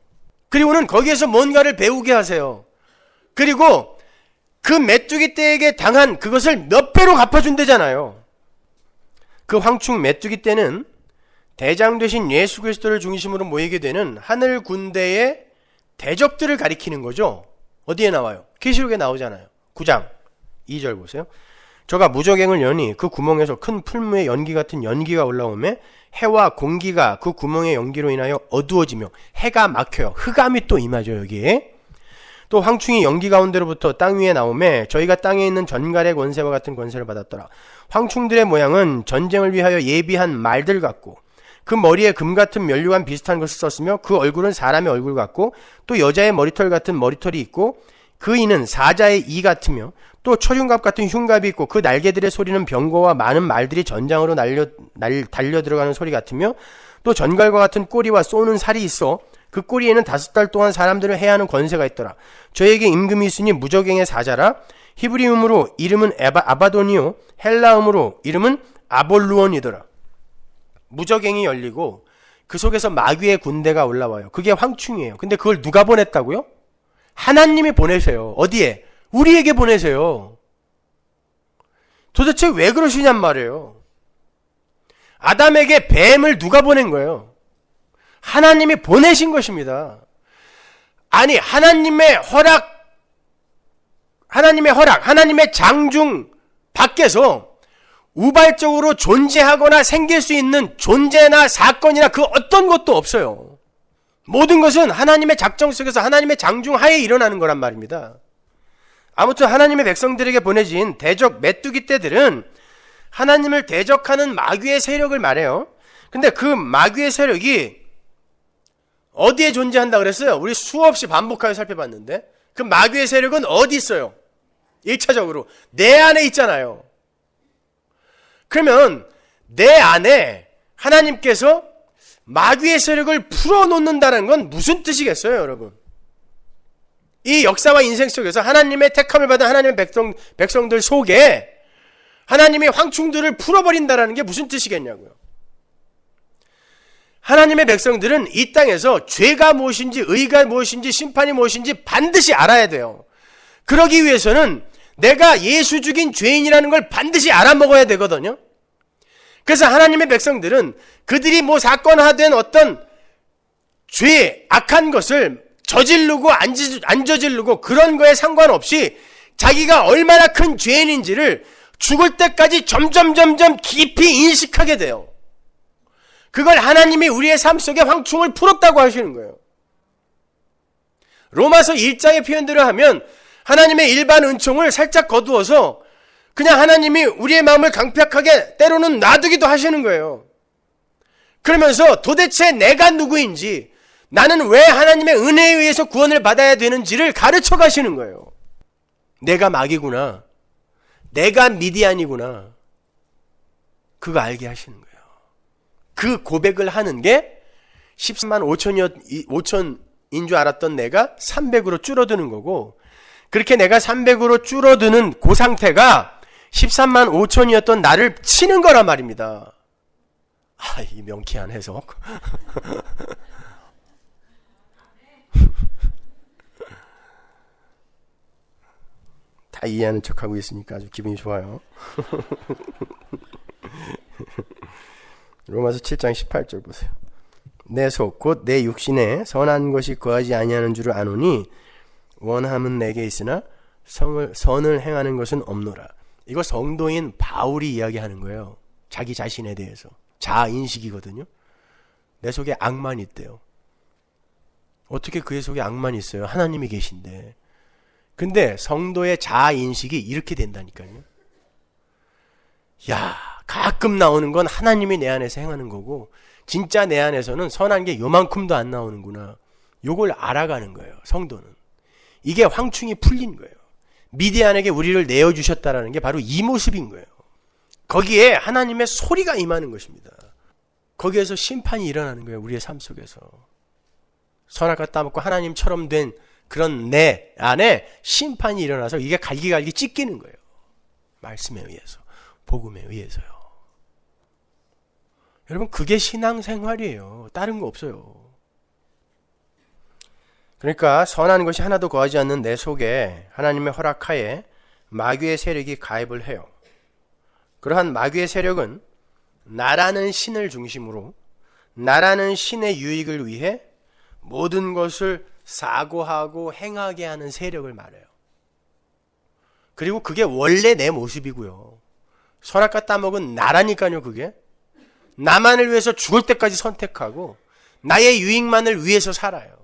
그리고는 거기에서 뭔가를 배우게 하세요. 그리고 그 메뚜기 떼에게 당한 그것을 몇 배로 갚아준대잖아요. 그 황충 메뚜기 떼는 대장 되신 예수 그리스도를 중심으로 모이게 되는 하늘 군대의 대적들을 가리키는 거죠. 어디에 나와요? 계시록에 나오잖아요. 9장 2절 보세요. 저가 무저갱을 여니 그 구멍에서 큰 풀무에 연기 같은 연기가 올라오매 해와 공기가 그 구멍의 연기로 인하여 어두워지며 해가 막혀요. 흑암이 또 임하죠. 여기에 또 황충이 연기 가운데로부터 땅 위에 나오매 저희가 땅에 있는 전갈의 권세와 같은 권세를 받았더라. 황충들의 모양은 전쟁을 위하여 예비한 말들 같고 그 머리에 금 같은 면류관 비슷한 것을 썼으며 그 얼굴은 사람의 얼굴 같고 또 여자의 머리털 같은 머리털이 있고 그 이는 사자의 이 같으며 또 철흉갑 같은 흉갑이 있고 그 날개들의 소리는 병거와 많은 말들이 전장으로 달려 들어가는 소리 같으며 또 전갈과 같은 꼬리와 쏘는 살이 있어 그 꼬리에는 5달 동안 사람들을 해하는 권세가 있더라. 저에게 임금이 있으니 무저갱의 사자라. 히브리음으로 이름은 아바돈이요 헬라음으로 이름은 아볼루온이더라. 무저갱이 열리고 그 속에서 마귀의 군대가 올라와요. 그게 황충이에요. 근데 그걸 누가 보냈다고요? 하나님이 보내세요. 어디에? 우리에게 보내세요. 도대체 왜 그러시냔 말이에요. 아담에게 뱀을 누가 보낸 거예요? 하나님이 보내신 것입니다. 아니, 하나님의 허락, 하나님의 장중 밖에서 우발적으로 존재하거나 생길 수 있는 존재나 사건이나 그 어떤 것도 없어요. 모든 것은 하나님의 작정 속에서 하나님의 장중 하에 일어나는 거란 말입니다. 아무튼 하나님의 백성들에게 보내진 대적 메뚜기 떼들은 하나님을 대적하는 마귀의 세력을 말해요. 근데 그 마귀의 세력이 어디에 존재한다 그랬어요? 우리 수없이 반복하여 살펴봤는데 그 마귀의 세력은 어디 있어요? 1차적으로 내 안에 있잖아요. 그러면 내 안에 하나님께서 마귀의 세력을 풀어놓는다는 건 무슨 뜻이겠어요, 여러분? 이 역사와 인생 속에서 하나님의 택함을 받은 하나님의 백성들 속에 하나님이 황충들을 풀어버린다는 게 무슨 뜻이겠냐고요. 하나님의 백성들은 이 땅에서 죄가 무엇인지 의가 무엇인지 심판이 무엇인지 반드시 알아야 돼요. 그러기 위해서는 내가 예수 죽인 죄인이라는 걸 반드시 알아먹어야 되거든요. 그래서 하나님의 백성들은 그들이 뭐 사건화된 어떤 죄, 악한 것을 저지르고 안 저지르고 그런 거에 상관없이 자기가 얼마나 큰 죄인인지를 죽을 때까지 점점 깊이 인식하게 돼요. 그걸 하나님이 우리의 삶 속에 황충을 풀었다고 하시는 거예요. 로마서 1장의 표현대로 하면 하나님의 일반 은총을 살짝 거두어서 그냥 하나님이 우리의 마음을 강팍하게 때로는 놔두기도 하시는 거예요. 그러면서 도대체 내가 누구인지, 나는 왜 하나님의 은혜에 의해서 구원을 받아야 되는지를 가르쳐 가시는 거예요. 내가 마귀구나, 내가 미디안이구나, 그거 알게 하시는 거예요. 그 고백을 하는 게 13만 5천인 줄 알았던 내가 300으로 줄어드는 거고, 그렇게 내가 300으로 줄어드는 그 상태가 13만 5천이었던 나를 치는 거란 말입니다. 아, 이 명쾌한 해석. 다 이해하는 척하고 있으니까 아주 기분이 좋아요. 로마서 7장 18절 보세요. 내 속 곧 내 육신에 선한 것이 거하지 아니하는 줄을 아노니 원함은 내게 있으나 선을 행하는 것은 없노라. 이거 성도인 바울이 이야기하는 거예요. 자기 자신에 대해서. 자아인식이거든요. 내 속에 악만이 있대요. 어떻게 그의 속에 악만이 있어요? 하나님이 계신데. 근데 성도의 자아인식이 이렇게 된다니까요. 야, 가끔 나오는 건 하나님이 내 안에서 행하는 거고 진짜 내 안에서는 선한 게 요만큼도 안 나오는구나. 요걸 알아가는 거예요, 성도는. 이게 황충이 풀린 거예요. 미디안에게 우리를 내어주셨다라는 게 바로 이 모습인 거예요. 거기에 하나님의 소리가 임하는 것입니다. 거기에서 심판이 일어나는 거예요, 우리의 삶 속에서. 선악과 따먹고 하나님처럼 된 그런 내 안에 심판이 일어나서 이게 갈기갈기 찢기는 거예요. 말씀에 의해서, 복음에 의해서요. 여러분, 그게 신앙생활이에요. 다른 거 없어요. 그러니까 선한 것이 하나도 거하지 않는 내 속에 하나님의 허락하에 마귀의 세력이 가입을 해요. 그러한 마귀의 세력은 나라는 신을 중심으로 나라는 신의 유익을 위해 모든 것을 사고하고 행하게 하는 세력을 말해요. 그리고 그게 원래 내 모습이고요. 선악과 따먹은 나라니까요. 그게 나만을 위해서 죽을 때까지 선택하고 나의 유익만을 위해서 살아요.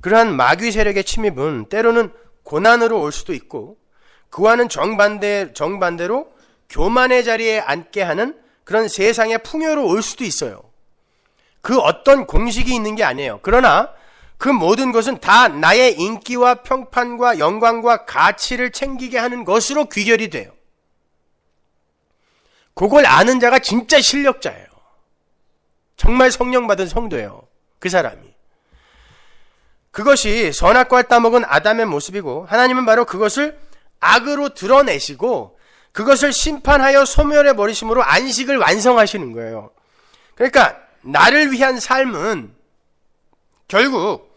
그러한 마귀 세력의 침입은 때로는 고난으로 올 수도 있고 그와는 정반대로 교만의 자리에 앉게 하는 그런 세상의 풍요로 올 수도 있어요. 그 어떤 공식이 있는 게 아니에요. 그러나 그 모든 것은 다 나의 인기와 평판과 영광과 가치를 챙기게 하는 것으로 귀결이 돼요. 그걸 아는 자가 진짜 실력자예요. 정말 성령 받은 성도예요, 그 사람이. 그것이 선악과를 따먹은 아담의 모습이고 하나님은 바로 그것을 악으로 드러내시고 그것을 심판하여 소멸해 버리심으로 안식을 완성하시는 거예요. 그러니까 나를 위한 삶은 결국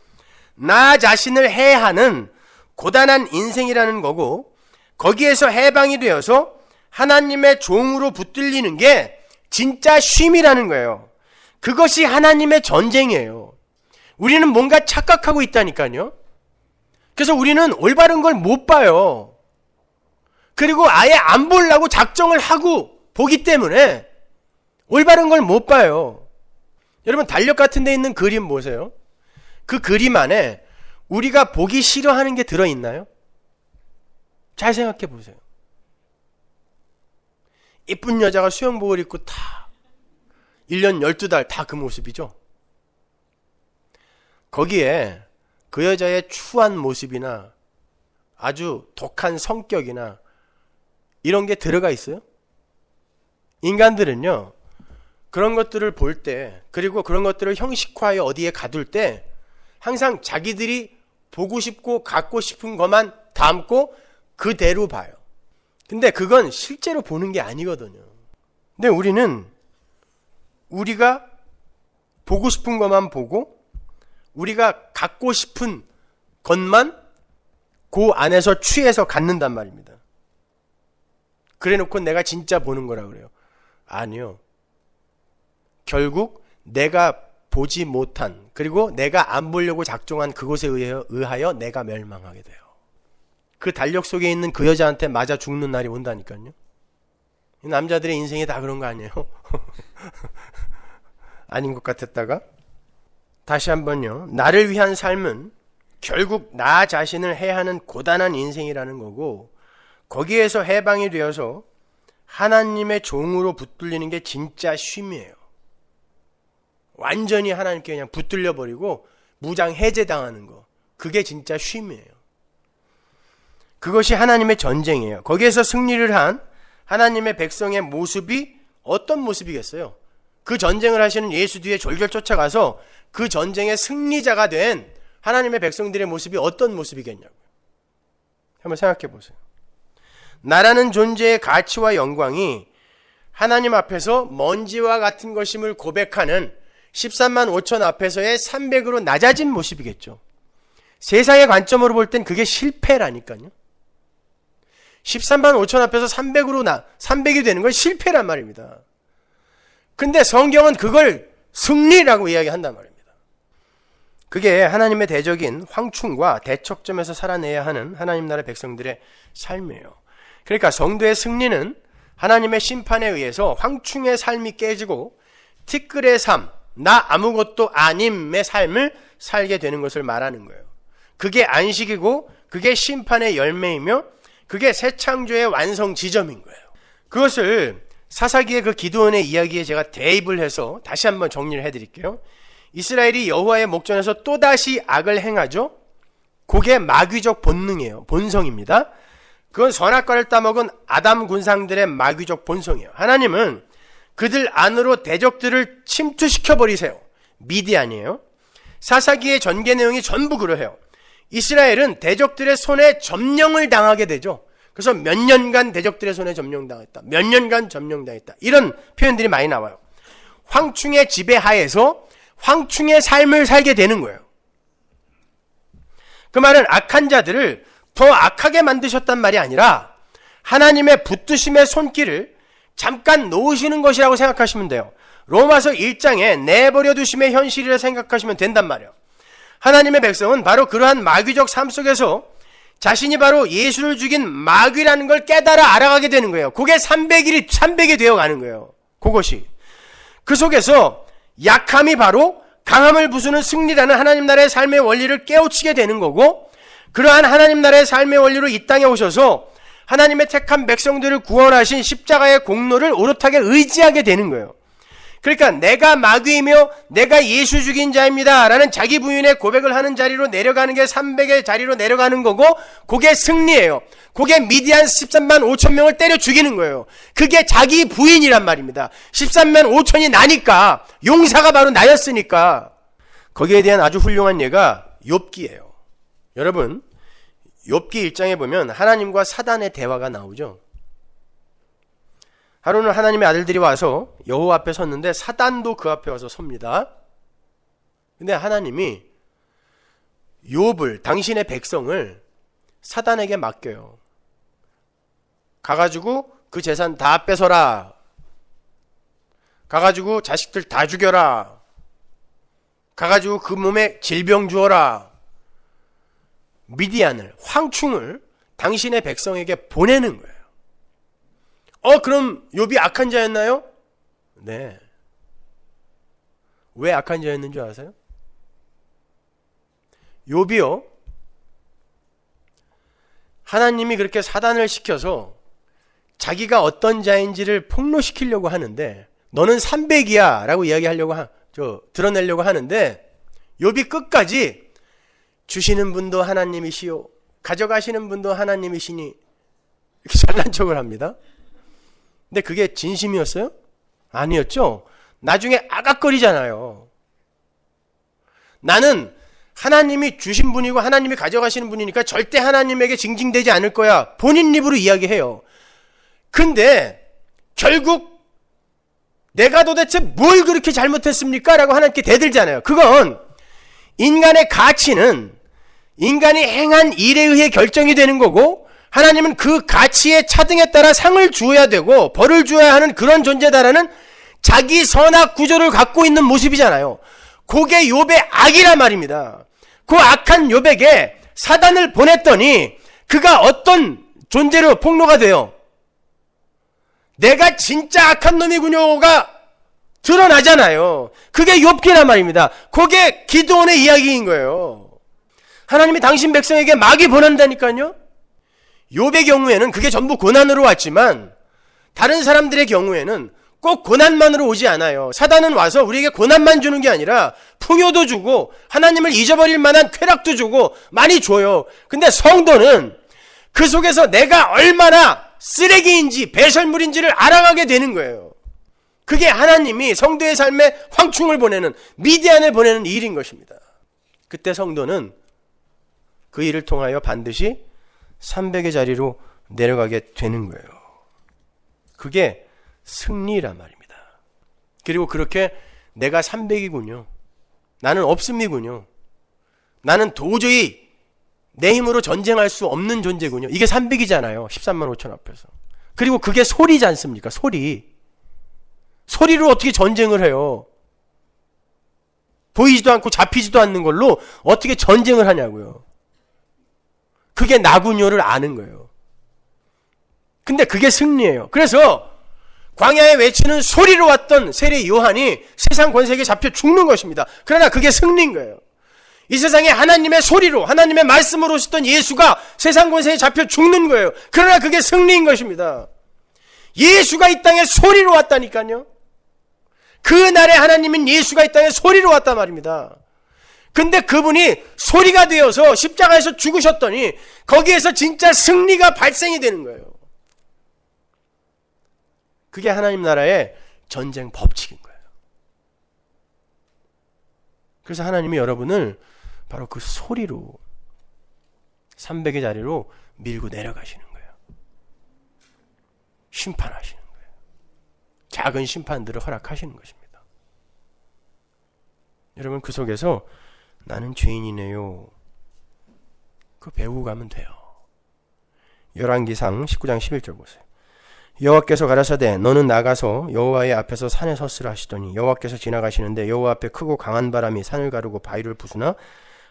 나 자신을 해하는 고단한 인생이라는 거고 거기에서 해방이 되어서 하나님의 종으로 붙들리는 게 진짜 쉼이라는 거예요. 그것이 하나님의 전쟁이에요. 우리는 뭔가 착각하고 있다니까요. 그래서 우리는 올바른 걸 못 봐요. 그리고 아예 안 보려고 작정을 하고 보기 때문에 올바른 걸 못 봐요. 여러분, 달력 같은 데 있는 그림 보세요. 그 그림 안에 우리가 보기 싫어하는 게 들어있나요? 잘 생각해 보세요. 이쁜 여자가 수영복을 입고 다 1년 12달 다 그 모습이죠. 거기에 그 여자의 추한 모습이나 아주 독한 성격이나 이런 게 들어가 있어요? 인간들은요, 그런 것들을 볼 때, 그리고 그런 것들을 형식화하여 어디에 가둘 때 항상 자기들이 보고 싶고 갖고 싶은 것만 담고 그대로 봐요. 근데 그건 실제로 보는 게 아니거든요. 근데 우리는 우리가 보고 싶은 것만 보고 우리가 갖고 싶은 것만 그 안에서 취해서 갖는단 말입니다. 그래 놓고 내가 진짜 보는 거라 그래요. 아니요. 결국 내가 보지 못한, 그리고 내가 안 보려고 작정한 그것에 의하여 내가 멸망하게 돼요. 그 달력 속에 있는 그 여자한테 맞아 죽는 날이 온다니까요. 남자들의 인생이 다 그런 거 아니에요? 아닌 것 같았다가 다시 한번요. 나를 위한 삶은 결국 나 자신을 해하는 고단한 인생이라는 거고, 거기에서 해방이 되어서 하나님의 종으로 붙들리는 게 진짜 쉼이에요. 완전히 하나님께 그냥 붙들려 버리고 무장 해제당하는 거, 그게 진짜 쉼이에요. 그것이 하나님의 전쟁이에요. 거기에서 승리를 한 하나님의 백성의 모습이 어떤 모습이겠어요? 그 전쟁을 하시는 예수 뒤에 졸졸 쫓아가서 그 전쟁의 승리자가 된 하나님의 백성들의 모습이 어떤 모습이겠냐고요. 한번 생각해 보세요. 나라는 존재의 가치와 영광이 하나님 앞에서 먼지와 같은 것임을 고백하는 13만 5천 앞에서의 300으로 낮아진 모습이겠죠. 세상의 관점으로 볼 땐 그게 실패라니까요. 13만 5천 앞에서 300이 되는 건 실패란 말입니다. 근데 성경은 그걸 승리라고 이야기한단 말입니다. 그게 하나님의 대적인 황충과 대척점에서 살아내야 하는 하나님 나라 백성들의 삶이에요. 그러니까 성도의 승리는 하나님의 심판에 의해서 황충의 삶이 깨지고 티끌의 삶, 나 아무것도 아님의 삶을 살게 되는 것을 말하는 거예요. 그게 안식이고 그게 심판의 열매이며 그게 새 창조의 완성 지점인 거예요. 그것을 사사기의 그 기드온의 이야기에 제가 대입을 해서 다시 한번 정리를 해드릴게요. 이스라엘이 여호와의 목전에서 또다시 악을 행하죠. 그게 마귀적 본능이에요. 본성입니다. 그건 선악과를 따먹은 아담 군상들의 마귀적 본성이에요. 하나님은 그들 안으로 대적들을 침투시켜버리세요. 미디안이에요. 사사기의 전개 내용이 전부 그러해요. 이스라엘은 대적들의 손에 점령을 당하게 되죠. 그래서 몇 년간 대적들의 손에 점령당했다, 몇 년간 점령당했다, 이런 표현들이 많이 나와요. 황충의 지배하에서 황충의 삶을 살게 되는 거예요. 그 말은 악한 자들을 더 악하게 만드셨단 말이 아니라 하나님의 붙드심의 손길을 잠깐 놓으시는 것이라고 생각하시면 돼요. 로마서 1장에 내버려 두심의 현실이라 생각하시면 된단 말이에요. 하나님의 백성은 바로 그러한 마귀적 삶 속에서 자신이 바로 예수를 죽인 마귀라는 걸 깨달아 알아가게 되는 거예요. 그게 300이 되어가는 거예요. 그것이. 그 속에서 약함이 바로 강함을 부수는 승리라는 하나님 나라의 삶의 원리를 깨우치게 되는 거고, 그러한 하나님 나라의 삶의 원리로 이 땅에 오셔서 하나님의 택한 백성들을 구원하신 십자가의 공로를 오롯하게 의지하게 되는 거예요. 그러니까 내가 마귀이며 내가 예수 죽인 자입니다 라는 자기 부인의 고백을 하는 자리로 내려가는 게 300의 자리로 내려가는 거고, 그게 승리예요. 그게 미디안 13만 5천 명을 때려 죽이는 거예요. 그게 자기 부인이란 말입니다. 13만 5천이 나니까, 용사가 바로 나였으니까. 거기에 대한 아주 훌륭한 예가 욥기예요. 여러분, 욥기 1장에 보면 하나님과 사단의 대화가 나오죠. 하루는 하나님의 아들들이 와서 여호와 앞에 섰는데 사단도 그 앞에 와서 섭니다. 근데 하나님이 욥을, 당신의 백성을 사단에게 맡겨요. 가가지고 그 재산 다 뺏어라. 가가지고 자식들 다 죽여라. 가가지고 그 몸에 질병 주어라. 미디안을, 황충을 당신의 백성에게 보내는 거예요. 그럼 욥이 악한 자였나요? 네. 왜 악한 자였는 줄 아세요? 욥이요, 하나님이 그렇게 사단을 시켜서 자기가 어떤 자인지를 폭로시키려고 하는데, 너는 300이야 라고 이야기하려고 드러내려고 하는데, 욥이 끝까지 주시는 분도 하나님이시요 가져가시는 분도 하나님이시니 이렇게 잘난 척을 합니다. 근데 그게 진심이었어요? 아니었죠. 나중에 아각거리잖아요. 나는 하나님이 주신 분이고 하나님이 가져가시는 분이니까 절대 하나님에게 징징대지 않을 거야. 본인 입으로 이야기해요. 근데 결국 내가 도대체 뭘 그렇게 잘못했습니까? 라고 하나님께 대들잖아요. 그건 인간의 가치는 인간이 행한 일에 의해 결정이 되는 거고, 하나님은 그 가치의 차등에 따라 상을 주어야 되고 벌을 주어야 하는 그런 존재다라는 자기 선악 구조를 갖고 있는 모습이잖아요. 그게 욥의 악이란 말입니다. 그 악한 욥에게 사단을 보냈더니 그가 어떤 존재로 폭로가 돼요? 내가 진짜 악한 놈이군요가 드러나잖아요. 그게 욥기란 말입니다. 그게 기드온의 이야기인 거예요. 하나님이 당신 백성에게 마귀 보낸다니까요. 욥의 경우에는 그게 전부 고난으로 왔지만 다른 사람들의 경우에는 꼭 고난만으로 오지 않아요. 사단은 와서 우리에게 고난만 주는 게 아니라 풍요도 주고 하나님을 잊어버릴 만한 쾌락도 주고 많이 줘요. 근데 성도는 그 속에서 내가 얼마나 쓰레기인지 배설물인지를 알아가게 되는 거예요. 그게 하나님이 성도의 삶에 황충을 보내는, 미디안을 보내는 일인 것입니다. 그때 성도는 그 일을 통하여 반드시 300의 자리로 내려가게 되는 거예요. 그게 승리란 말입니다. 그리고 그렇게 내가 300이군요. 나는 없음이군요. 나는 도저히 내 힘으로 전쟁할 수 없는 존재군요. 이게 300이잖아요. 13만 5천 앞에서. 그리고 그게 소리지 않습니까? 소리로 어떻게 전쟁을 해요? 보이지도 않고 잡히지도 않는 걸로 어떻게 전쟁을 하냐고요. 그게 나군요를 아는 거예요. 근데 그게 승리예요. 그래서 광야에 외치는 소리로 왔던 세례 요한이 세상 권세에게 잡혀 죽는 것입니다. 그러나 그게 승리인 거예요. 이 세상에 하나님의 소리로, 하나님의 말씀으로 오셨던 예수가 세상 권세에 잡혀 죽는 거예요. 그러나 그게 승리인 것입니다. 예수가 이 땅에 소리로 왔다니까요. 그날에 하나님인 예수가 이 땅에 소리로 왔단 말입니다. 근데 그분이 소리가 되어서 십자가에서 죽으셨더니 거기에서 진짜 승리가 발생이 되는 거예요. 그게 하나님 나라의 전쟁 법칙인 거예요. 그래서 하나님이 여러분을 바로 그 소리로 300의 자리로 밀고 내려가시는 거예요. 심판하시는 거예요. 작은 심판들을 허락하시는 것입니다. 여러분, 그 속에서 나는 죄인이네요, 그 배우고 가면 돼요. 열왕기상 19장 11절 보세요. 여호와께서 가라사대 너는 나가서 여호와의 앞에서 산에 섰으라 하시더니 여호와께서 지나가시는데 여호와 앞에 크고 강한 바람이 산을 가르고 바위를 부수나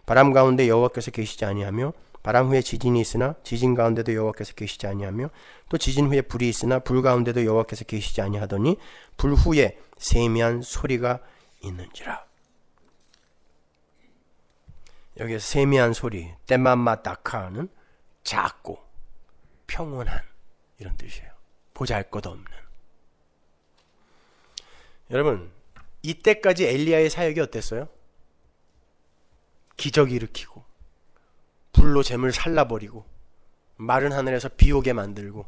바람 가운데 여호와께서 계시지 아니하며 바람 후에 지진이 있으나 지진 가운데도 여호와께서 계시지 아니하며 또 지진 후에 불이 있으나 불 가운데도 여호와께서 계시지 아니하더니 불 후에 세미한 소리가 있는지라. 여기서 세미한 소리, 때맘마 다카는 작고 평온한 이런 뜻이에요. 보잘것없는. 여러분, 이때까지 엘리야의 사역이 어땠어요? 기적 일으키고 불로 잼을 살라버리고 마른 하늘에서 비 오게 만들고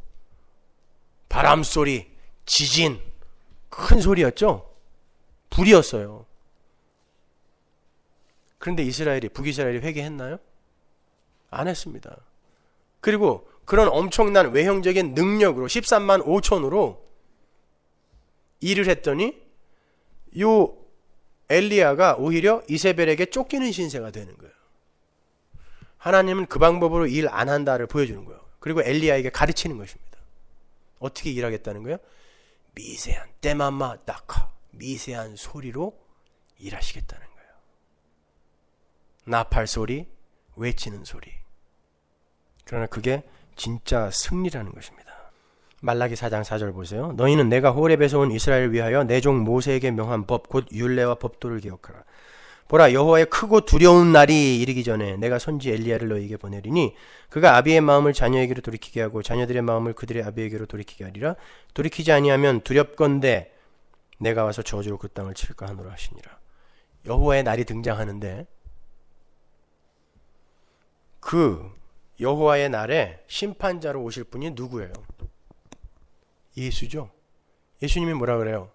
바람소리, 지진, 큰 소리였죠? 불이었어요. 그런데 북이스라엘이 회개했나요? 안 했습니다. 그리고 그런 엄청난 외형적인 능력으로 13만 5천으로 일을 했더니 요 엘리야가 오히려 이세벨에게 쫓기는 신세가 되는 거예요. 하나님은 그 방법으로 일 안 한다를 보여주는 거예요. 그리고 엘리야에게 가르치는 것입니다. 어떻게 일하겠다는 거예요? 미세한 때마마 따카, 미세한 소리로 일하시겠다는 거예요. 나팔 소리, 외치는 소리. 그러나 그게 진짜 승리라는 것입니다. 말라기 4장 4절 보세요. 너희는 내가 호렙에서 온 이스라엘을 위하여 내 종 모세에게 명한 법 곧 율례와 법도를 기억하라. 보라, 여호와의 크고 두려운 날이 이르기 전에 내가 선지 엘리야를 너희에게 보내리니 그가 아비의 마음을 자녀에게로 돌이키게 하고 자녀들의 마음을 그들의 아비에게로 돌이키게 하리라. 돌이키지 아니하면 두렵건대 내가 와서 저주로 그 땅을 칠까 하노라 하시니라. 여호와의 날이 등장하는데 그 여호와의 날에 심판자로 오실 분이 누구예요? 예수죠. 예수님이 뭐라 그래요?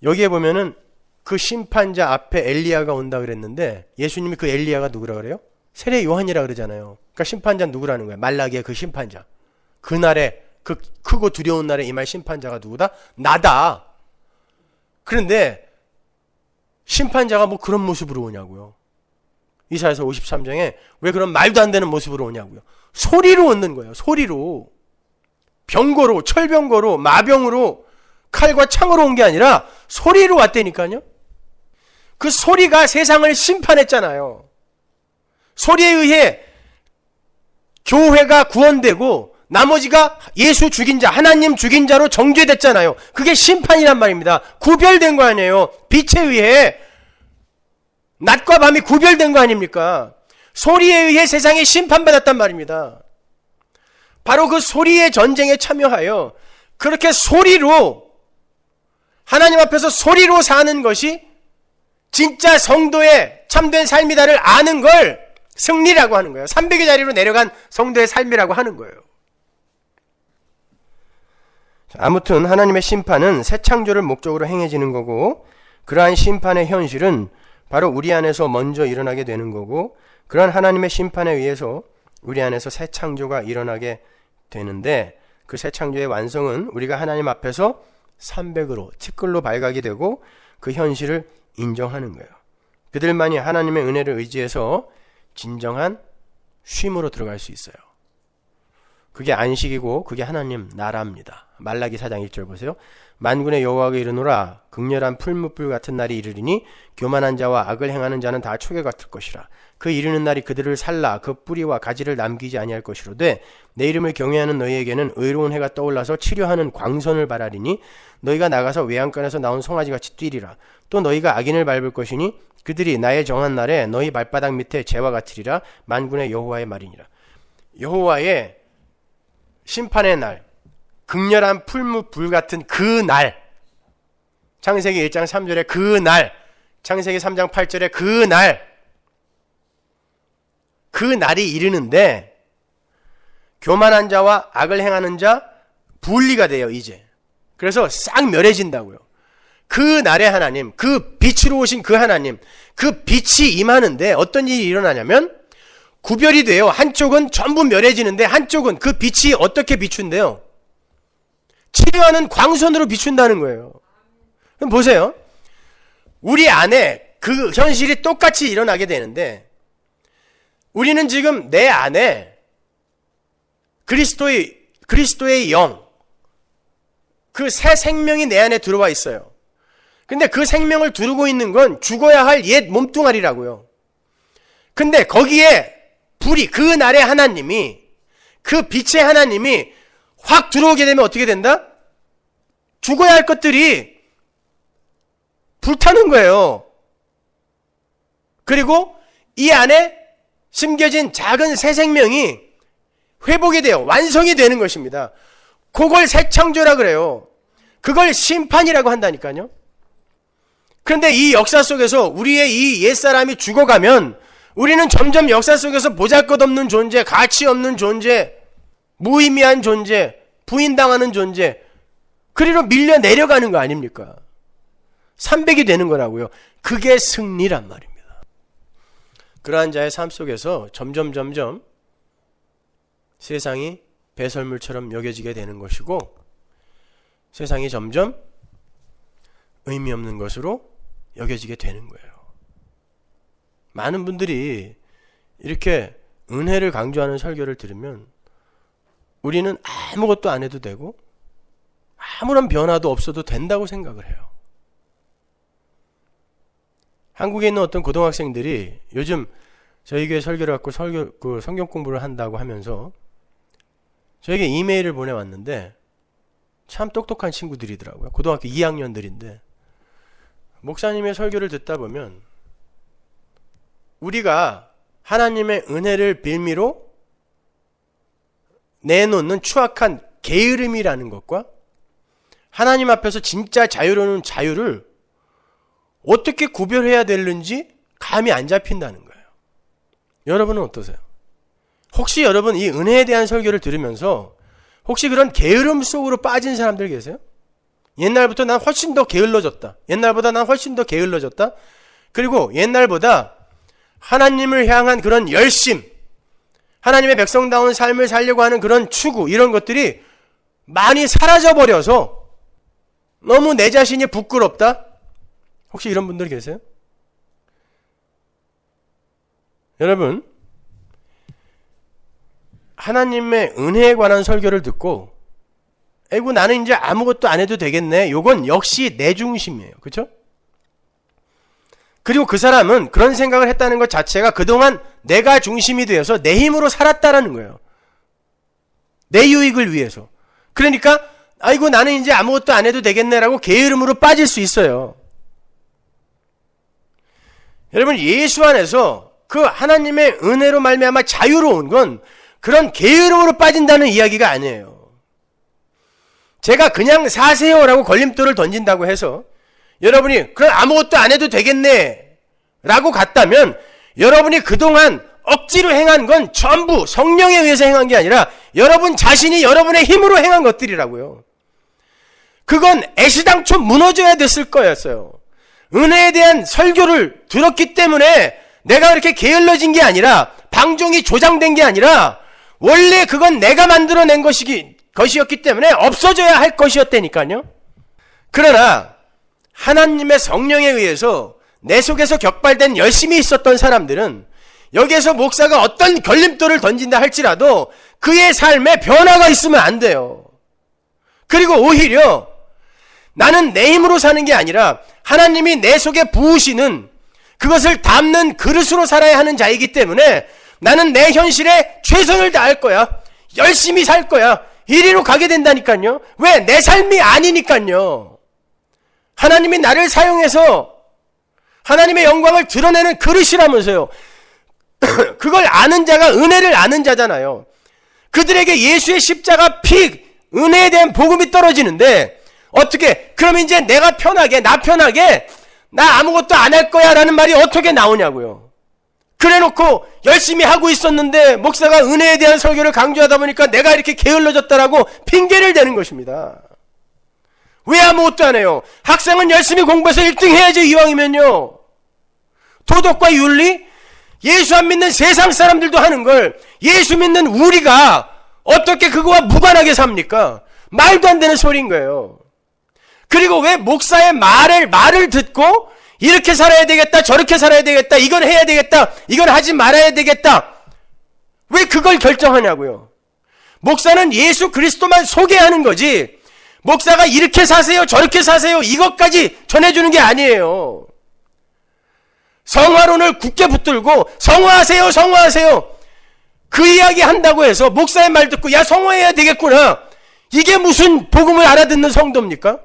여기에 보면은 그 심판자 앞에 엘리야가 온다 그랬는데 예수님이 그 엘리야가 누구라 그래요? 세례 요한이라 그러잖아요. 그러니까 심판자는 누구라는 거예요? 말라기의 그 심판자. 그 날에, 그 크고 두려운 날에 임할 심판자가 누구다? 나다. 그런데 심판자가 뭐 그런 모습으로 오냐고요. 이사야서 53장에 왜 그런 말도 안 되는 모습으로 오냐고요. 소리로 오는 거예요. 소리로. 병거로, 철병거로, 마병으로, 칼과 창으로 온 게 아니라 소리로 왔다니까요. 그 소리가 세상을 심판했잖아요. 소리에 의해 교회가 구원되고 나머지가 예수 죽인 자, 하나님 죽인 자로 정죄됐잖아요. 그게 심판이란 말입니다. 구별된 거 아니에요. 빛에 의해 낮과 밤이 구별된 거 아닙니까? 소리에 의해 세상이 심판받았단 말입니다. 바로 그 소리의 전쟁에 참여하여 그렇게 소리로 하나님 앞에서 소리로 사는 것이 진짜 성도의 참된 삶이다를 아는 걸 승리라고 하는 거예요. 300의 자리로 내려간 성도의 삶이라고 하는 거예요. 아무튼 하나님의 심판은 새 창조를 목적으로 행해지는 거고 그러한 심판의 현실은 바로 우리 안에서 먼저 일어나게 되는 거고 그러한 하나님의 심판에 의해서 우리 안에서 새 창조가 일어나게 되는데 그 새 창조의 완성은 우리가 하나님 앞에서 300으로 티끌로 발각이 되고 그 현실을 인정하는 거예요. 그들만이 하나님의 은혜를 의지해서 진정한 쉼으로 들어갈 수 있어요. 그게 안식이고 그게 하나님 나라입니다. 말라기 4장 1절 보세요. 만군의 여호와가 이르노라 극렬한 풀무불 같은 날이 이르리니 교만한 자와 악을 행하는 자는 다 초계 같을 것이라. 그 이르는 날이 그들을 살라 그 뿌리와 가지를 남기지 아니할 것이로되 내 이름을 경외하는 너희에게는 의로운 해가 떠올라서 치료하는 광선을 바라리니 너희가 나가서 외양간에서 나온 송아지같이 뛰리라. 또 너희가 악인을 밟을 것이니 그들이 나의 정한 날에 너희 발바닥 밑에 재와 같으리라. 만군의 여호와의 말이니라. 여호와의 심판의 날, 극렬한 풀무불 같은 그 날, 창세기 1장 3절에 그 날, 창세기 3장 8절에 그 날, 그 날이 이르는데 교만한 자와 악을 행하는 자 분리가 돼요. 이제 그래서 싹 멸해진다고요. 그 날의 하나님, 그 빛으로 오신 그 하나님, 그 빛이 임하는데 어떤 일이 일어나냐면 구별이 돼요. 한쪽은 전부 멸해지는데 한쪽은 그 빛이 어떻게 비춘대요? 치료하는 광선으로 비춘다는 거예요. 그럼 보세요. 우리 안에 그 현실이 똑같이 일어나게 되는데 우리는 지금 내 안에 그리스도의 영, 그 새 생명이 내 안에 들어와 있어요. 근데 그 생명을 두르고 있는 건 죽어야 할 옛 몸뚱아리라고요. 근데 거기에 불이, 그 날의 하나님이, 그 빛의 하나님이 확 들어오게 되면 어떻게 된다? 죽어야 할 것들이 불타는 거예요. 그리고 이 안에 심겨진 작은 새 생명이 회복이 돼요. 완성이 되는 것입니다. 그걸 새 창조라 그래요. 그걸 심판이라고 한다니까요. 그런데 이 역사 속에서 우리의 이 옛사람이 죽어가면 우리는 점점 역사 속에서 보잘것없는 존재, 가치 없는 존재, 무의미한 존재, 부인당하는 존재, 그리로 밀려 내려가는 거 아닙니까? 300이 되는 거라고요. 그게 승리란 말입니다. 그러한 자의 삶 속에서 점점 세상이 배설물처럼 여겨지게 되는 것이고 세상이 점점 의미 없는 것으로 여겨지게 되는 거예요. 많은 분들이 이렇게 은혜를 강조하는 설교를 들으면 우리는 아무것도 안 해도 되고 아무런 변화도 없어도 된다고 생각을 해요. 한국에 있는 어떤 고등학생들이 요즘 저희 교회 설교를 갖고 성경 공부를 한다고 하면서 저에게 이메일을 보내왔는데 참 똑똑한 친구들이더라고요. 고등학교 2학년들인데 목사님의 설교를 듣다 보면 우리가 하나님의 은혜를 빌미로 내놓는 추악한 게으름이라는 것과 하나님 앞에서 진짜 자유로운 자유를 어떻게 구별해야 되는지 감이 안 잡힌다는 거예요. 여러분은 어떠세요? 혹시 여러분 이 은혜에 대한 설교를 들으면서 혹시 그런 게으름 속으로 빠진 사람들 계세요? 옛날부터 난 훨씬 더 게을러졌다. 옛날보다 난 훨씬 더 게을러졌다. 그리고 옛날보다 하나님을 향한 그런 열심, 하나님의 백성다운 삶을 살려고 하는 그런 추구, 이런 것들이 많이 사라져버려서 너무 내 자신이 부끄럽다? 혹시 이런 분들 계세요? 여러분, 하나님의 은혜에 관한 설교를 듣고 에이구 나는 이제 아무것도 안 해도 되겠네. 요건 역시 내 중심이에요. 그렇죠? 그리고 그 사람은 그런 생각을 했다는 것 자체가 그동안 내가 중심이 되어서 내 힘으로 살았다라는 거예요. 내 유익을 위해서. 그러니까 아이고 나는 이제 아무것도 안 해도 되겠네라고 게으름으로 빠질 수 있어요. 여러분, 예수 안에서 그 하나님의 은혜로 말미암아 자유로운 건 그런 게으름으로 빠진다는 이야기가 아니에요. 제가 그냥 사세요라고 걸림돌을 던진다고 해서 여러분이 그럼 아무것도 안 해도 되겠네 라고 갔다면 여러분이 그동안 억지로 행한 건 전부 성령에 의해서 행한 게 아니라 여러분 자신이 여러분의 힘으로 행한 것들이라고요. 그건 애시당초 무너져야 됐을 거였어요. 은혜에 대한 설교를 들었기 때문에 내가 그렇게 게을러진 게 아니라 방종이 조장된 게 아니라 원래 그건 내가 만들어낸 것이었기 때문에 없어져야 할 것이었다니까요. 그러나 하나님의 성령에 의해서 내 속에서 격발된 열심이 있었던 사람들은 여기에서 목사가 어떤 걸림돌을 던진다 할지라도 그의 삶에 변화가 있으면 안 돼요. 그리고 오히려 나는 내 힘으로 사는 게 아니라 하나님이 내 속에 부으시는 그것을 담는 그릇으로 살아야 하는 자이기 때문에 나는 내 현실에 최선을 다할 거야. 열심히 살 거야. 이리로 가게 된다니까요. 왜? 내 삶이 아니니까요. 하나님이 나를 사용해서 하나님의 영광을 드러내는 그릇이라면서요. 그걸 아는 자가 은혜를 아는 자잖아요. 그들에게 예수의 십자가 피, 은혜에 대한 복음이 떨어지는데 어떻게? 그럼 이제 내가 편하게, 나 편하게 나 아무것도 안 할 거야 라는 말이 어떻게 나오냐고요. 그래놓고 열심히 하고 있었는데 목사가 은혜에 대한 설교를 강조하다 보니까 내가 이렇게 게을러졌다라고 핑계를 대는 것입니다. 왜 아무것도 안 해요? 학생은 열심히 공부해서 1등 해야지 이왕이면요. 도덕과 윤리? 예수 안 믿는 세상 사람들도 하는 걸 예수 믿는 우리가 어떻게 그거와 무관하게 삽니까? 말도 안 되는 소리인 거예요. 그리고 왜 목사의 말을 듣고 이렇게 살아야 되겠다, 저렇게 살아야 되겠다, 이건 해야 되겠다, 이건 하지 말아야 되겠다. 왜 그걸 결정하냐고요. 목사는 예수 그리스도만 소개하는 거지 목사가 이렇게 사세요, 저렇게 사세요, 이것까지 전해주는 게 아니에요. 성화론을 굳게 붙들고 성화하세요, 성화하세요. 그 이야기 한다고 해서 목사의 말 듣고 야 성화해야 되겠구나. 이게 무슨 복음을 알아듣는 성도입니까?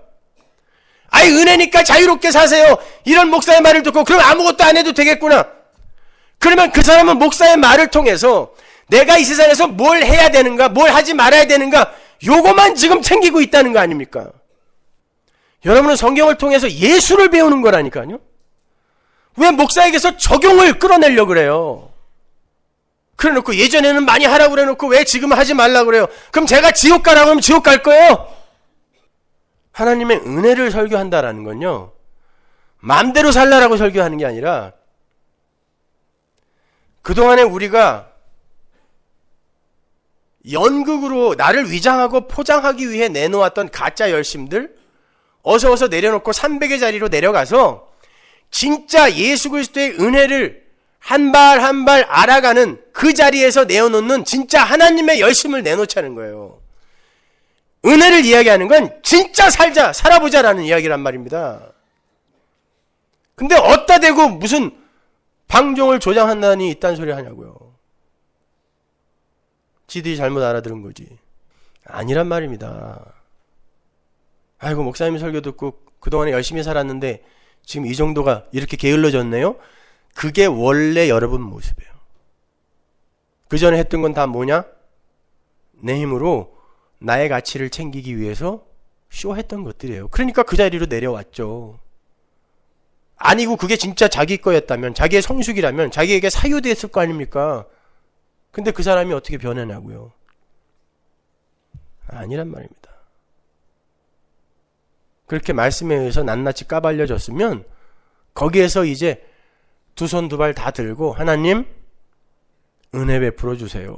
아이 은혜니까 자유롭게 사세요. 이런 목사의 말을 듣고 그럼 아무것도 안 해도 되겠구나. 그러면 그 사람은 목사의 말을 통해서 내가 이 세상에서 뭘 해야 되는가, 뭘 하지 말아야 되는가, 요거만 지금 챙기고 있다는 거 아닙니까? 여러분은 성경을 통해서 예수를 배우는 거라니까요. 왜 목사에게서 적용을 끌어내려고 그래요? 그래놓고 예전에는 많이 하라고 그래놓고 왜 지금은 하지 말라고 그래요? 그럼 제가 지옥 가라고 하면 지옥 갈 거예요? 하나님의 은혜를 설교한다라는 건요, 마음대로 살라라고 설교하는 게 아니라 그동안에 우리가 연극으로 나를 위장하고 포장하기 위해 내놓았던 가짜 열심들 어서 내려놓고 300의 자리로 내려가서 진짜 예수 그리스도의 은혜를 한 발 한 발 알아가는 그 자리에서 내어놓는 진짜 하나님의 열심을 내놓자는 거예요. 은혜를 이야기하는 건 진짜 살아보자라는 이야기란 말입니다. 근데 어디다 대고 무슨 방종을 조장한다니 이딴 소리 하냐고요. 지들이 잘못 알아들은 거지. 아니란 말입니다. 아이고 목사님 설교 듣고 그동안에 열심히 살았는데 지금 이 정도가 이렇게 게을러졌네요? 그게 원래 여러분 모습이에요. 그 전에 했던 건 다 뭐냐? 내 힘으로 나의 가치를 챙기기 위해서 쇼했던 것들이에요. 그러니까 그 자리로 내려왔죠. 아니고 그게 진짜 자기 거였다면, 자기의 성숙이라면 자기에게 사유됐을 거 아닙니까? 근데 그 사람이 어떻게 변하냐고요. 아니란 말입니다. 그렇게 말씀에 의해서 낱낱이 까발려졌으면 거기에서 이제 두 손 두 발 다 들고 하나님 은혜 베풀어 주세요.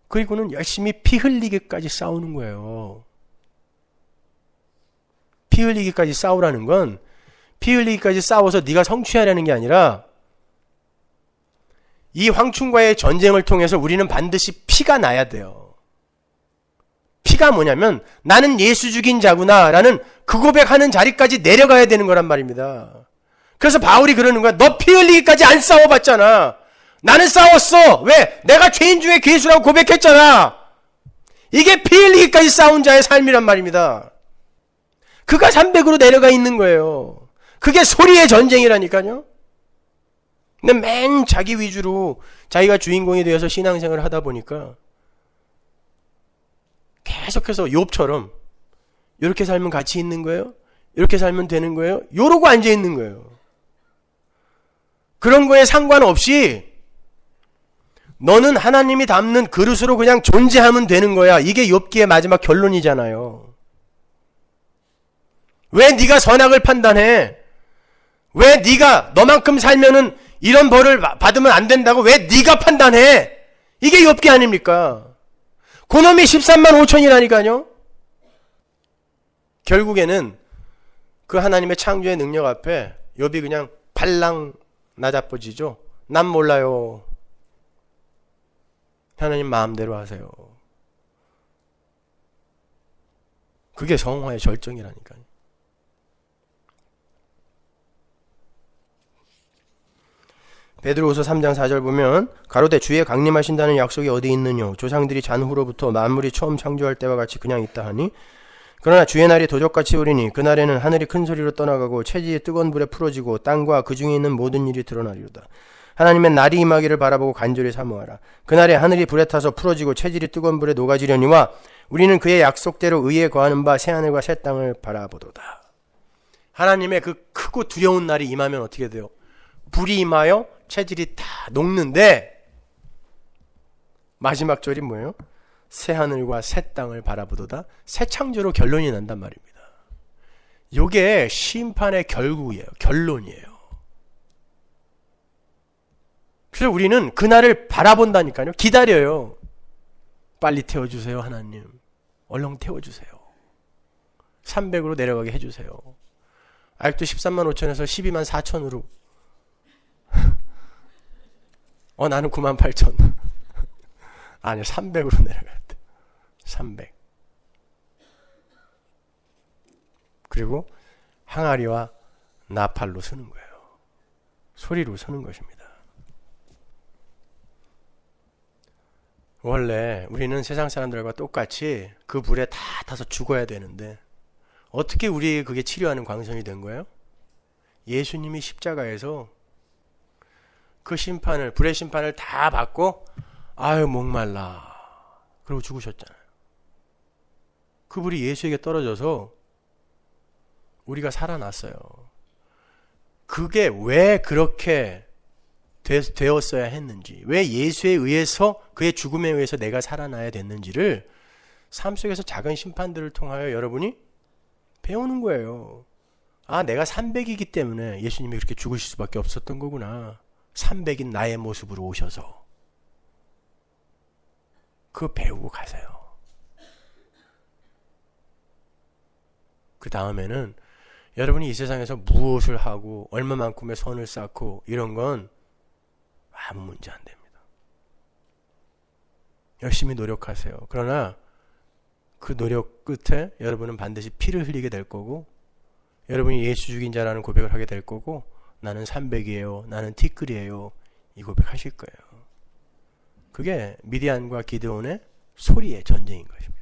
그리고는 열심히 피 흘리기까지 싸우는 거예요. 피 흘리기까지 싸우라는 건 피 흘리기까지 싸워서 네가 성취하려는 게 아니라 이 황충과의 전쟁을 통해서 우리는 반드시 피가 나야 돼요. 피가 뭐냐면 나는 예수 죽인 자구나 라는 그 고백하는 자리까지 내려가야 되는 거란 말입니다. 그래서 바울이 그러는 거야. 너 피 흘리기까지 안 싸워봤잖아. 나는 싸웠어. 왜? 내가 죄인 중에 괴수라고 고백했잖아. 이게 피 흘리기까지 싸운 자의 삶이란 말입니다. 그가 300으로 내려가 있는 거예요. 그게 소리의 전쟁이라니까요. 근데 맨 자기 위주로 자기가 주인공이 되어서 신앙생활을 하다 보니까 계속해서 욥처럼 이렇게 살면 가치 있는 거예요? 이렇게 살면 되는 거예요? 이러고 앉아 있는 거예요. 그런 거에 상관없이 너는 하나님이 담는 그릇으로 그냥 존재하면 되는 거야. 이게 욥기의 마지막 결론이잖아요. 왜 네가 선악을 판단해? 왜 네가 너만큼 살면은 이런 벌을 받으면 안 된다고 왜 네가 판단해? 이게 욥기 아닙니까? 그놈이 13만 5천이라니까요. 결국에는 그 하나님의 창조의 능력 앞에 욥이 그냥 발랑 나자빠지죠. 난 몰라요. 하나님 마음대로 하세요. 그게 성화의 절정이라니까요. 베드로후서 3장 4절 보면 가로되 주의 강림하신다는 약속이 어디 있느뇨? 조상들이 잔후로부터 만물이 처음 창조할 때와 같이 그냥 있다 하니 그러나 주의 날이 도적같이 오리니 그날에는 하늘이 큰 소리로 떠나가고 체질이 뜨거운 불에 풀어지고 땅과 그 중에 있는 모든 일이 드러나리로다. 하나님의 날이 임하기를 바라보고 간절히 사모하라. 그날에 하늘이 불에 타서 풀어지고 체질이 뜨거운 불에 녹아지려니와 우리는 그의 약속대로 의에 거하는 바 새하늘과 새 땅을 바라보도다. 하나님의 그 크고 두려운 날이 임하면 어떻게 돼요? 불이 임하여 체질이 다 녹는데 마지막 절이 뭐예요? 새하늘과 새 땅을 바라보도다. 새 창조로 결론이 난단 말입니다. 이게 심판의 결국이에요. 결론이에요. 그래서 우리는 그날을 바라본다니까요. 기다려요. 빨리 태워주세요 하나님. 얼른 태워주세요. 300으로 내려가게 해주세요. 아직도 13만 5천에서 12만 4천으로 나는 9만 8천 아니 300으로 내려갈 때 300 그리고 항아리와 나팔로 서는 거예요. 소리로 서는 것입니다. 원래 우리는 세상 사람들과 똑같이 그 불에 다 타서 죽어야 되는데 어떻게 우리에게 그게 치료하는 광선이 된 거예요? 예수님이 십자가에서 그 심판을, 불의 심판을 다 받고 아유 목말라 그러고 죽으셨잖아요. 그 불이 예수에게 떨어져서 우리가 살아났어요. 그게 왜 그렇게 되었어야 했는지, 왜 예수에 의해서, 그의 죽음에 의해서 내가 살아나야 됐는지를 삶 속에서 작은 심판들을 통하여 여러분이 배우는 거예요. 아, 내가 300이기 때문에 예수님이 그렇게 죽으실 수밖에 없었던 거구나. 300인 나의 모습으로 오셔서. 그거 배우고 가세요. 그 다음에는 여러분이 이 세상에서 무엇을 하고 얼마만큼의 선을 쌓고 이런 건 아무 문제 안 됩니다. 열심히 노력하세요. 그러나 그 노력 끝에 여러분은 반드시 피를 흘리게 될 거고, 여러분이 예수 죽인 자라는 고백을 하게 될 거고, 나는 300이에요. 나는 티끌이에요. 이 고백하실 거예요. 그게 미디안과 기드온의 소리의 전쟁인 것입니다.